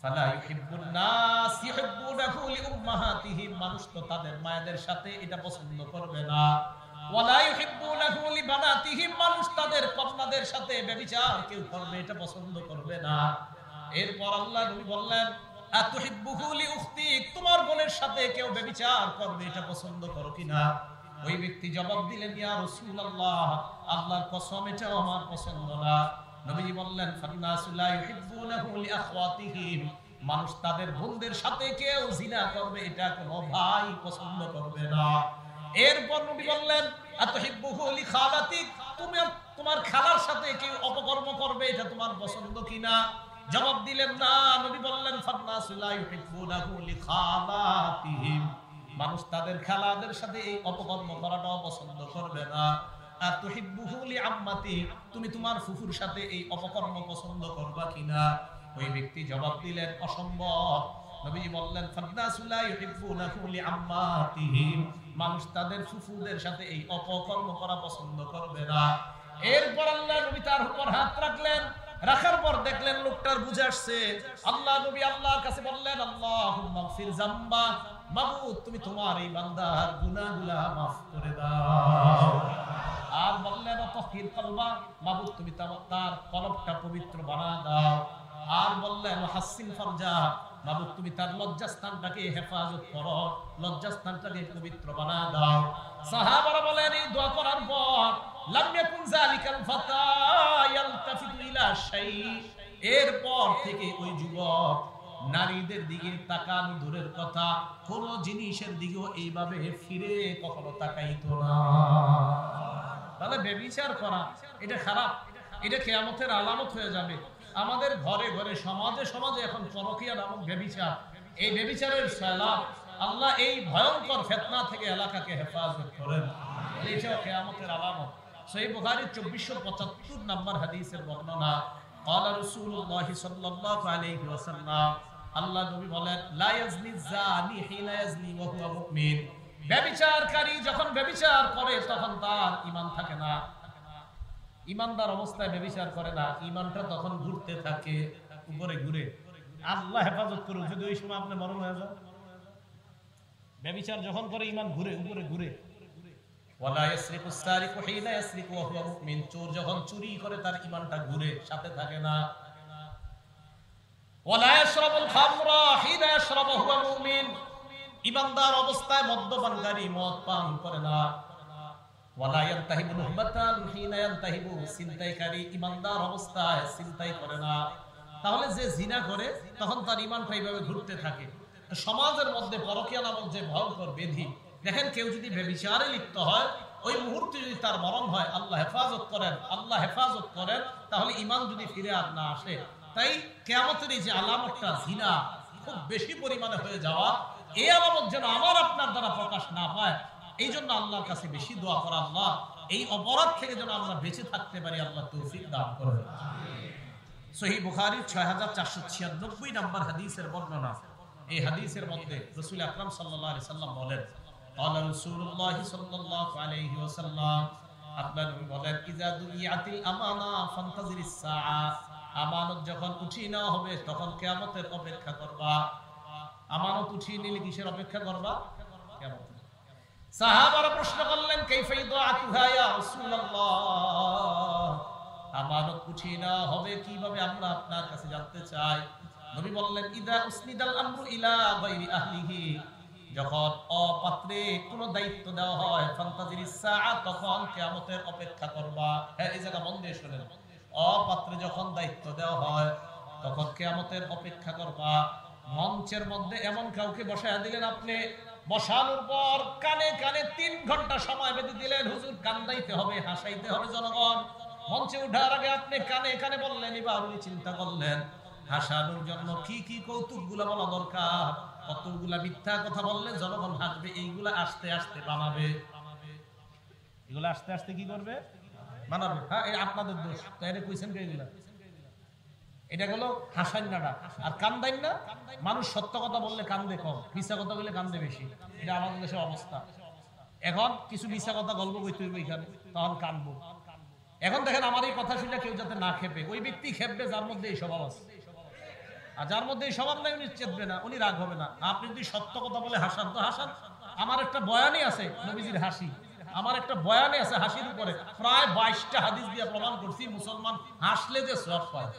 ফালা ইউহিব্বুন নাস ইউহিব্বুনাহু লিউম্মাহাতিহিম, মানুষ তো তাদের মায়েদের সাথে এটা পছন্দ করবে না। ওয়ালা ইউহিব্বুনাহু লিবানাতিহিম, মানুষ তাদের কন্যাদের সাথে ব্যভিচার কেউ করবে, এটা পছন্দ করবে না। এরপর আল্লাহ নবী বললেন, আতুহিব্বুহু লিউখতিক, তোমার বোনের সাথে কেউ ব্যভিচার করবে, এটা পছন্দ করো কিনা? ওই ব্যক্তি জবাব দিলেন, ইয়া রাসূলুল্লাহ, আল্লাহর কসম, এটাও আমার পছন্দ না। নবী বললেন, ফান্নাসু লা ইউহিব্বুনাহু লিআখওয়াতিহিম, মানুষ তাদের বোনদের সাথে কেউ জিনা করবে, এটা কোনো ভাই পছন্দ করবে না। এরপর নবী বললেন, আতুহিব্বুহু লিখালাতিক, তুমি তোমার খালার সাথে কেউ অপকর্ম করবে, এটা তোমার পছন্দ কিনা? জবাব দিলেন, না। নবী বললেন, ফান্নাসু লা ইউহিব্বুনাহু লিখালাতিহিম, মানুষ তাদের খালাদের সাথে এই অপকর্ম করাটাও পছন্দ করবে না। আতুহিব্বুহু লিআম্মাতি, তুমি তোমার ফুফুর সাথে এই অপকর্ম পছন্দ করবা কিনা? ওই ব্যক্তি জবাব দিলেন, অসম্ভব। নবী বললেন, ফান্নাসু লা ইউহিব্বুনাহু লিআম্মাতিহিম, মানুষ তাদের ফুফুদের সাথে এই অপকর্ম করা পছন্দ করবে না। এরপর আল্লাহ নবী তার উপর হাত রাখলেন। রাখার পর দেখলেন লোকটার বুঝে আসছে। আল্লাহ নবী আল্লাহর কাছে বললেন, আল্লাহুম্মা গফির যামবা, মাবুদ, তুমি তোমার এই বান্দার গুনাহগুলো মাফ করে দাও। আর বললেন, তাহির কলবা, মাবুদ, তুমি তার কলবটা পবিত্র বানায় দাও। আর বললেন, হাসিন ফারজা, মাবুদ, তুমি তার লজ্জাস্থানটাকে হেফাজত করো, লজ্জাস্থানটাকে পবিত্র বানায় দাও। সাহাবারা বলেন, এই দোয়া করার পর লাম ইয়াকুন যালিকাল ফাতা ইয়ালতাফিতু ইলা শাই, এরপর থেকে ওই যুবক নারীদের দিকে তাকানো দূরের কথা, কোন জিনিসের দিকেও এইভাবে ফিরে কখনো তাকাইতো না। তাহলে ব্যভিচার করা এটা খারাপ, এটা কিয়ামতের আলামত হয়ে যাবে। আমাদের ঘরে ঘরে, সমাজে সমাজে এখন পরকীয়া নামক ব্যভিচার, এই ব্যভিচারের সয়লাব, আল্লাহ এই ভয়ঙ্কর ফিতনা থেকে এলাকাকে হেফাজত করেন। এটাও কিয়ামতের আলামত। সহিহ বুখারী 2475 নম্বর হাদিসের বর্ণনা, ক্বালা রাসূলুল্লাহ সাল্লাল্লাহু আলাইহি ওয়াসাল্লাম, আল্লাহ নবী বলেন, লা ইয়াজনি যানি হিনা ইয়াজনি ওয়া হুয়া মুমিন, ব্যভিচারকারী যখন ব্যভিচার করে তখন তার ঈমান থাকে না। ঈমানদার অবস্থায় ব্যভিচার করে না, ঈমানটা তখন ঘুরতে থাকে, উপরে ঘুরে। আল্লাহ হেফাজত করুন, যদি ওই সময় আপনি মরণ হয়ে যান। ব্যভিচার যখন করে ঈমান ঘুরে, উপরে ঘুরে। ওয়ালা ইয়াসরিকু সারিকু হিনা ইয়াসরিকু ওয়া হুয়া মুমিন, চোর যখন চুরি করে তার ঈমানটা ঘুরে, সাথে থাকে না। ওয়ালা ইয়াশরাবুল খামরা হিনা ইয়াশরাবু হুয়া মুমিন, ঈমানদার অবস্থায় মদ্যপানকারী মদ পান করে না। ওয়ালা ইয়ানতাহিবু নুহবাতান হিনা ইয়ানতাহিবু, ছিনতাইকারী ঈমানদার অবস্থায় ছিনতাই করে না। তাহলে যে জিনা করে তখন তার ঈমানটা এইভাবে ঘুরতে থাকে। সমাজের মধ্যে পরকীয়া নামক যে ভয়ঙ্কর ব্যাধি, দেখেন কেউ যদি ব্যভিচারে লিপ্ত হয়, ওই মুহূর্তে যদি তার মরণ হয়, আল্লাহ হেফাজত করেন, আল্লাহ হেফাজত করেন, তাহলে ঈমান যদি ফিরে আর না আসে। তাই কিয়ামতের এই যে আলামতটা, জিনা খুব বেশি পরিমাণে হয়ে যাওয়া, এই আলামত যেন আমার আপনার দ্বারা প্রকাশ না পায়, এই জন্য আল্লাহর কাছে বেশি দোয়া করা, আল্লাহ এই অপরাধ থেকে যেন আমরা বেঁচে থাকতে পারি, আল্লাহ তৌফিক দান করেন। সহিহ বুখারী 6496 নম্বর হাদিসের বর্ণনা। এই হাদিসের মধ্যে রাসূল আকরাম সাল্লাল্লাহু আলাইহি সাল্লাম বলেন, ক্বালা রাসূলুল্লাহ সাল্লাল্লাহু আলাইহি ওয়াসাল্লাম, আল্লাহ নবী বলেন, ইযা দুইয়াতিল আমানা ফান্তাজিরিস সাআ, আমানত যখন উঠিয়ে নেওয়া হবে তখন কিয়ামতের অপেক্ষা করবা। আমানত উঠিয়ে নিলে কিসের অপেক্ষা করবা? কিয়ামত। সাহাবারা প্রশ্ন করলেন, কাইফা ইদাআতুহা ইয়া রাসূলুল্লাহ, আমানত উঠিয়ে নেওয়া হবে কিভাবে, আমরা আপনার কাছে জানতে চাই। নবী বললেন, ইদা উসনিদাল আমরু ইলা গায়রি আহলিহি, যখন অপাত্রে কোনো দায়িত্ব দেওয়া হয় ফান্তাজিরিস সাআ, তখন কিয়ামতের অপেক্ষা করবা। হ্যাঁ, এই জায়গা মন দিয়ে শুনেন। অপাত্রে যখন দায়িত্ব দেওয়া হয় তখন কিয়ামতের অপেক্ষা করবা। মঞ্চের মধ্যে এমন কাউকে বসায়া দিলেন, আপনি বসানোর পর কানে কানে 3 ঘন্টা সময় বেঁধে দিলেন, হুজুর কান্দাইতে হবে, হাসাইতে হবে জনগণ। মঞ্চে উঠার আগে আপনি কানে কানে বললেন, এবার উনি চিন্তা করলেন হাসানোর জন্য কি কি কৌতুকগুলা বলা দরকার, কতগুলা মিথ্যা কথা বললে জনগণ হাসবে, এইগুলা আস্তে আস্তে বানাবে। এগুলা আস্তে আস্তে কি করবে? বানাবে। হ্যাঁ, এই আপনাদের দোষ, তাইলে কইছেন কে এগুলা? এটা হলো হাসান্নাটা। আর কান্দাইন না, মানুষ সত্য কথা বললে কান্দে কম, মিথ্যা কথা বললে কান্দে বেশি। এটা আমাদের দেশের অবস্থা। এখন কিছু মিথ্যা কথা গল্প কইতে হইবে এখানে, তখন কান্দবো। এখন দেখেন, আমার এই কথা শুনে কেউ যাতে না খেপে, ওই ব্যক্তি খেপবে যার মধ্যে এই স্বভাব আছে। আর যার মধ্যে এই স্বভাব নাই, উনি চেতবে না, উনি রাগ হবে না। আপনি যদি সত্য কথা বলে হাসান তো হাসান। আমার একটা বয়ানই আছে নবীজির হাসি, আমার একটা বয়ানে আছে হাসির উপরে, প্রায় 22টা হাদিস দিয়ে প্রমাণ করছি মুসলমান হাসলে যে সওয়াব পায়।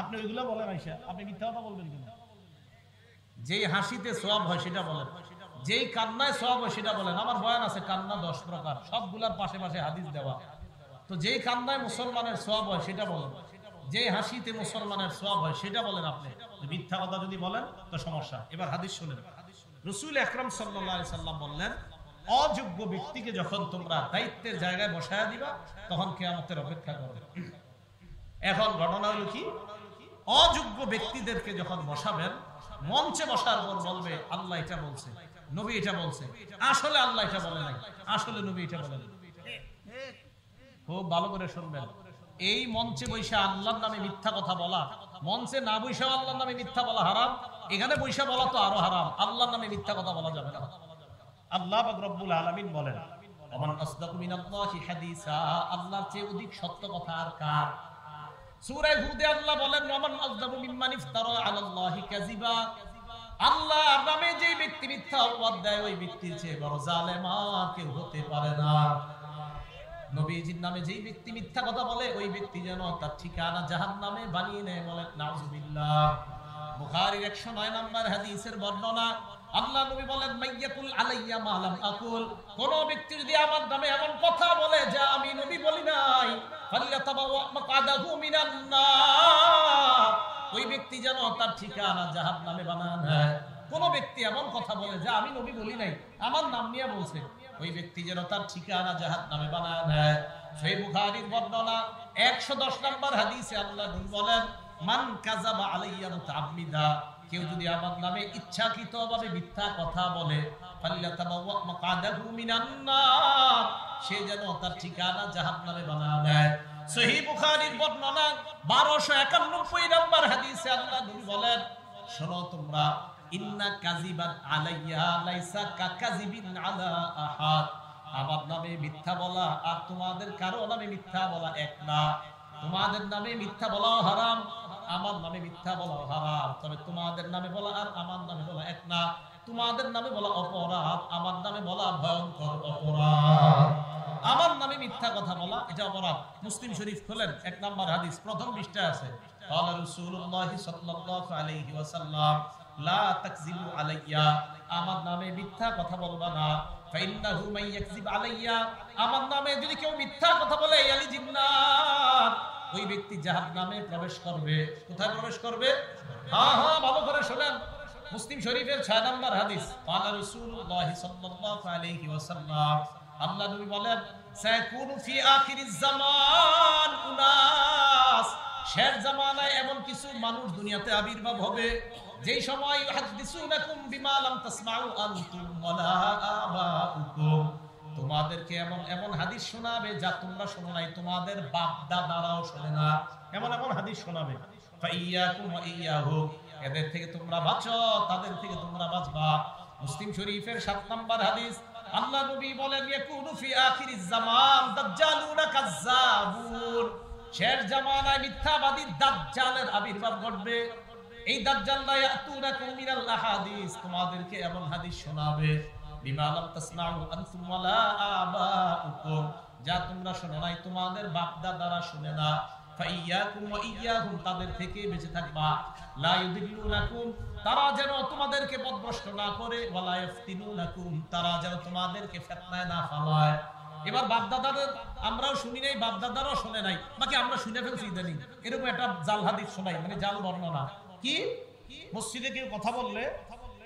আপনি ওইগুলো বলেন আইসা, আপনি মিথ্যা কথা বলবেন কেন? যেই হাসিতে সওয়াব হয় সেটা বলেন, যেই কান্নায় সওয়াব হয় সেটা বলেন। আমার বয়ান আছে কান্না 10 প্রকার, সবগুলার পাশে পাশে হাদিস দেওয়া। তো যেই কান্নায় মুসলমানের সওয়াব হয় সেটা বলেন, যে হাসিতে মুসলমানের সওয়াব হয় সেটা বলেন। আপনি মিথ্যা কথা যদি বলেন তো সমস্যা। এবার হাদিস শুনেন। রাসূল আকরাম সাল্লাল্লাহু আলাইহি সাল্লাম বললেন, অযোগ্য ব্যক্তিকে যখন তোমরা দায়িত্বের জায়গায় বসায়া দিবা তখন কিয়ামতের অপেক্ষা করো। এখন ঘটনা হলো কি, অযোগ্য ব্যক্তিদেরকে যখন বসাবেন, মঞ্চে বসার পর বলবে আল্লাহ এটা বলছে, নবী এটা বলছে। আসলে আল্লাহ এটা বলে নাই, আসলে নবী এটা বলে নাই। খুব ভালো করে শুনবেন। এই মঞ্চে বৈশা আল্লাহর নামে মিথ্যা কথা বলা, মঞ্চে না বৈশা আল্লাহর নামে মিথ্যা বলা হারাম, এখানে বৈশা বলা তো আরো হারাম। আল্লাহর নামে মিথ্যা কথা বলা যাবে না। আল্লাহ পাক রব্বুল আলামিন বলেন, ওমান আসদাকু মিনাল্লাহি হাদিসা, আল্লাহর চেয়ে অধিক সত্য কথা আর কার? সূরা হুদে আল্লাহ বলেন, ওমান আসদাকু মিম্মান ইফতারা আলাল্লাহি কাযিবা, আল্লাহর নামে যে ব্যক্তি মিথ্যা অপবাদ দেয় ওই ব্যক্তির চেয়ে বড় জালেম আর কেউ হতে পারে না। নবীজির নামে যেই ব্যক্তি মিথ্যা কথা বলে ওই ব্যক্তি যেন তার ঠিকানা জাহান্নামে বানিয়ে নেয়, বলেন নাউযুবিল্লাহ। বুখারীর 109 নম্বর হাদিসের বর্ণনা, আল্লাহ নবী বলেন, মাইয়াকুল আলাইয়া মা লাম আকুল, কোন ব্যক্তি যদি আমার নামে এমন কথা বলে যা আমি নবী বলি নাই, ফালিয়াতাবাওয়া মাকআদাহু মিনান নার, ওই ব্যক্তি যেন তার ঠিকানা জাহান্নামে বানায় নেয়। কোন ব্যক্তি এমন কথা বলে যা আমি নবী বলি নাই, আমার নাম নিয়ে বলছে, ওই ব্যক্তি যেন তার ঠিকানা জাহান্নামে বানায় নেয়। সহিহ বুখারীর বর্ণনা 110 নম্বর হাদিসে আল্লাহ নবী বলেন, মান কাযাবা আলাইয়া মুতাআম্মিদা, কেউ যদি আমার নামে ইচ্ছাকৃতভাবে মিথ্যা কথা বলে, ফালিয়াতাবাওয়া মাকআদাহু মিনান নার, সে যেন তার ঠিকানা জাহান্নামে বানায় নেয়। সহিহ বুখারীর বর্ণনা 1291 নম্বর হাদিসে আল্লাহ নবী বলেন, শোনো তোমরা, ইন্না কাযিবান আলাইয়া লাইসা কাকাযিবিন আলা আহাদ, আমার নামে মিথ্যা বলা আর তোমাদের কারো নামে মিথ্যা বলা এক না। তোমাদের নামে মিথ্যা বলাও হারাম, আমার নামে মিথ্যা বলাও হারাম, তবে তোমাদের নামে বলা আর আমার নামে বলা এক না। তোমাদের নামে বলা অপরাধ, আমার নামে বলা ভয়ঙ্কর অপরাধ। আমার নামে মিথ্যা কথা বলা এটা অপরাধ। মুসলিম শরীফ খোলেন, 1 নম্বর হাদিস, প্রথম পৃষ্ঠায় আছে, ক্বালা রাসূলুল্লাহ সাল্লাল্লাহু আলাইহি ওয়াসাল্লাম, লা তাকযিবু আলাইয়া, আমার নামে মিথ্যা কথা বলবা না। ফাইন্নাহু মান ইয়াকযিব আলাইয়া, আমার নামে যদি কেউ মিথ্যা কথা বলে, ইয়ালিজিন নার, ওই ব্যক্তি জাহান্নামে প্রবেশ করবে। কোথায় প্রবেশ করবে? হ্যাঁ হ্যাঁ, ভালো করে শুনেন। মুসলিম শরীফের 6 নম্বর হাদিস, ক্বালা রাসূলুল্লাহ সাল্লাল্লাহু আলাইহি ওয়াসাল্লাম, আল্লাহ নবী বলেন, সায়াকুনু ফি আখিরিজ জামান উনাস, শেষ জামানায় এমন কিছু মানুষ দুনিয়াতে আবির্ভাব হবে যেই সময় ইউহাদ্দিসুনাকুম বিমা লাম তাসমাউ আনতুম ওয়ালা আবাউকুম, তোমাদেরকে এমন এমন হাদিস শোনাবে যা তোমরা শোনো নাই, তোমাদের বাপ দাদারাও শোনে না, এমন এমন হাদিস শোনাবে। ফাইয়াকুম ওয়া ইয়াহুম, এদের থেকে তোমরা বাঁচো, তাদের থেকে তোমরা বাঁচবা। মুসলিম শরীফের 7 নম্বর হাদিস, আল্লাহ নবী বলেন, ইয়াকুনু ফি আখিরিজ জামান দাজ্জালুনা কাজ্জাবুন, শেষ জামানায় মিথ্যাবাদী দাজ্জালের আবির্ভাব ঘটবে। এই দাজ্জালরা ইয়াতুনাকুম মিনাল আহাদিস, তোমাদেরকে এমন হাদিস শোনাবে, বিমা লাম তাসমাউ আনতুম ওয়ালা আবাউকুম, যা তোমরা শোনো নাই, তোমাদের বাপ দাদারা শুনে না। ফাইয়াকুম ওয়া ইয়্যাহুম, তাদের থেকে বেঁচে থাকবা। লা ইউদিল্লুনাকুম, তারা যেন তোমাদেরকে পথভ্রষ্ট না করে, ওয়া লা ইফতিনুনাকুম, তারা যেন তোমাদেরকে ফিতনায় না ফালায়। এবার বাপদাদাদের আমরাও শুনি নাই, বাপদাদারাও শুনে নাই, বাকি আমরা শুনে ফেলছি ইদানিং এরকম একটা জাল হাদিস শোনাই, মানে জাল বর্ণনা। কি মসজিদে কেউ কথা বললে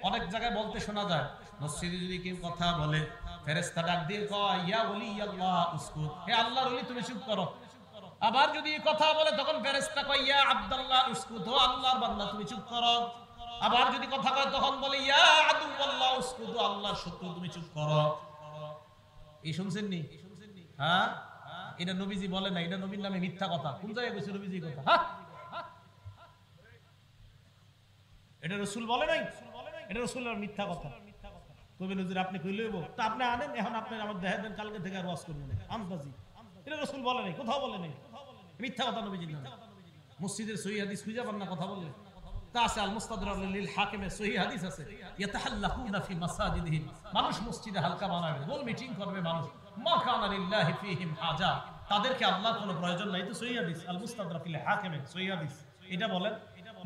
অনেক জায়গায় বলতে শোনা যায়, মসজিদে যদি কেউ কথা বলে ফেরেশতা ডাক দিয়ে কয় ইয়া ওলি আল্লাহ উসকুত, হে আল্লাহর ওলি তুমি চুপ করো। আবার যদি কথা বলে তখন ফেরেশতা কয় ইয়া আব্দুল্লাহ উসকুত, ও আল্লাহর বান্দা তুমি চুপ করো। আবার যদি কথা কয় তখন বলে ইয়া আদুল্লাহ উসকুত, আল্লাহর শত্রু তুমি চুপ করো। এই শুনছেন নি? হ্যাঁ, এটা নবীজি বলে না, এটা নবীর নামে মিথ্যা কথা। কোন জায়গায় বলছে নবীজি কথা? হ্যাঁ, এটা রাসূল বলে নাই, এটা রাসূলের মিথ্যা কথা। কবি নজরুল আপনি কইলেইব তো আপনি আনেন, এখন আপনি আমার দেখাই দেন, কালকে থেকে আর ওয়াজ করবেন আমবাজি। এটা রাসূল বলে নাই, কোথাও বলে নাই, মিথ্যা কথা নবীজির নামে। মসজিদের সহিহ হাদিস খুঁজে পান না কথা বললে? তা আছে আল মুস্তাদরাক লিল হাকিমের সহিহ হাদিস আছে, ইয়াতাহাল্লাকুনা ফি মাসাজিদিহিম, মানুষ মসজিদে হালকা বানাবে, গোল মিটিং করবে মানুষ, মা কানা লিল্লাহি ফীহিম হাজা, তাদেরকে আল্লাহর কোনো প্রয়োজন নাই। তো সহিহ হাদিস আল মুস্তাদরাক লিল হাকিমের সহিহ হাদিস। এটা বলেন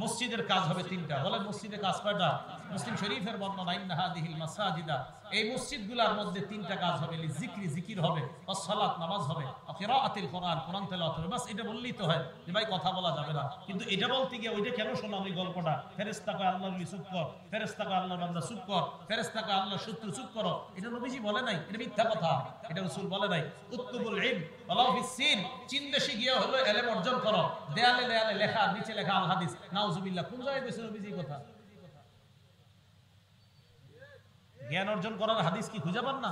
মসজিদের কাজ হবে তিনটা। বলেন মসজিদের কাজ কয়টা? মুসলিম শরীফের বর্ণনা ইন্না হাদিহিল মাসাজিদা, এই মসজিদগুলোর মধ্যে তিনটা কাজ হবে, জিকরি জিকির হবে, ওয়াস সালাত নামাজ হবে, কিরাআতিল কোরআন কোরআন তেলাওয়াত হবে। বাস এটা বললেই তো হয় যে ভাই কথা বলা যাবে না। কিন্তু এটা বলতে গিয়ে ওইটা কেন শোনাম এই গল্পটা? ফেরেশতা কয় আল্লাহর ওলি চুপ কর, ফেরেশতা কয় আল্লাহর বান্দা চুপ কর, ফেরেশতা কয় আল্লাহর শত্রু চুপ করো। এটা নবীজি বলে নাই, এটা মিথ্যা কথা, এটা রাসূল বলে নাই। উত্তুবুল ইলম ওয়ালাউ ফিসসিন, চীন দেশে গিয়ে হলো ইলম অর্জন করো, দেয়ালে দেয়ালে লেখা, নিচে লেখা আল হাদিস, নাউজুবিল্লাহ। কোন জায়গায় বলেছে নবীজি কথা? জ্ঞান অর্জন করার হাদিস কি খুঁজে পান না?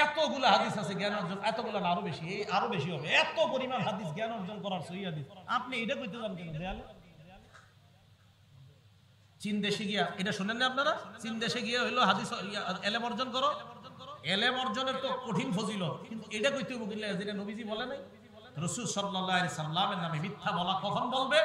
এতগুলা হাদিস আছে জ্ঞান অর্জন, এতগুলা না আরো বেশি, এই আরো বেশি হবে, এত পরিমাণ হাদিস জ্ঞান অর্জন করার সহিহ হাদিস। আপনি এটা কইতে যান কেন দেয়ালে? চীন দেশে গিয়া, এটা শুনেন না আপনারা? চীন দেশে গিয়ে হইলো হাদিস ইলম অর্জন করো, ইলম অর্জনের তো কঠিন ফজিলত, কিন্তু এটা কইতে হবে কিল্লা যেটা নবীজি বলে নাই। রাসূল সাল্লাল্লাহু আলাইহি সাল্লামের নামে মিথ্যা বলা কখন বলবে?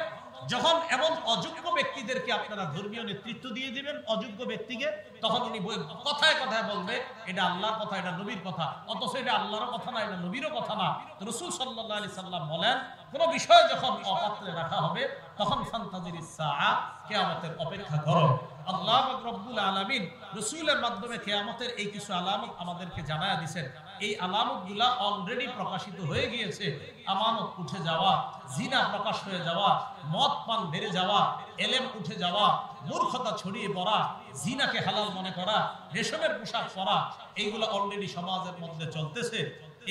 যখন এমন অযোগ্য ব্যক্তিদেরকে আপনারা ধর্মীয় নেতৃত্ব দিয়ে দিবেন, অযোগ্য ব্যক্তিকে, তখন উনি কথায় কথায় বলবে এটা আল্লাহর কথা, এটা নবীর কথা, অথচ এটা আল্লাহর কথা না, এটা নবীরও কথা না। রাসূল সাল্লাল্লাহু আলাইহি সাল্লাম বলেন কোন বিষয় যখন অপাত্রে রাখা হবে তখন ফান্তাজিরিস সাআ, কিয়ামতের অপেক্ষা করো। আল্লাহ রাব্বুল আলামিন রাসূলের মাধ্যমে কিয়ামতের এই কিছু আলামত আমাদেরকে জানায়া দিবেন। এই আলামতগুলা অলরেডি প্রকাশিত হয়ে গিয়েছে। আমানত উঠে যাওয়া, জিনা প্রকাশ হয়ে যাওয়া, মদ পান বেড়ে যাওয়া, এলেম উঠে যাওয়া, মূর্খতা ছড়িয়ে পড়া, জিনাকে হালাল মনে করা, রেশমের পোশাক পরা, এইগুলো অলরেডি সমাজের মধ্যে চলতেছে।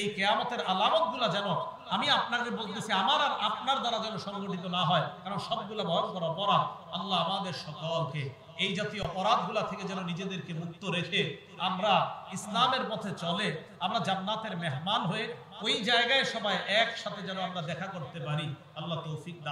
এই কিয়ামতের আলামতগুলা যেন আমি আপনাকে বলতেছি আমার আর আপনার দ্বারা যেন সংগঠিত না হয়, কারণ সবগুলা ভয়ঙ্কর অপরাধ। আল্লাহ আমাদের সকলকে এই জাতীয় অপরাধগুলা থেকে যেন নিজেদেরকে মুক্ত রেখে আমরা ইসলামের পথে চলে আমরা জান্নাতের মেহমান হয়ে ওই জায়গায় সবাই একসাথে যেন আমরা দেখা করতে পারি। আল্লাহ তৌফিক দান।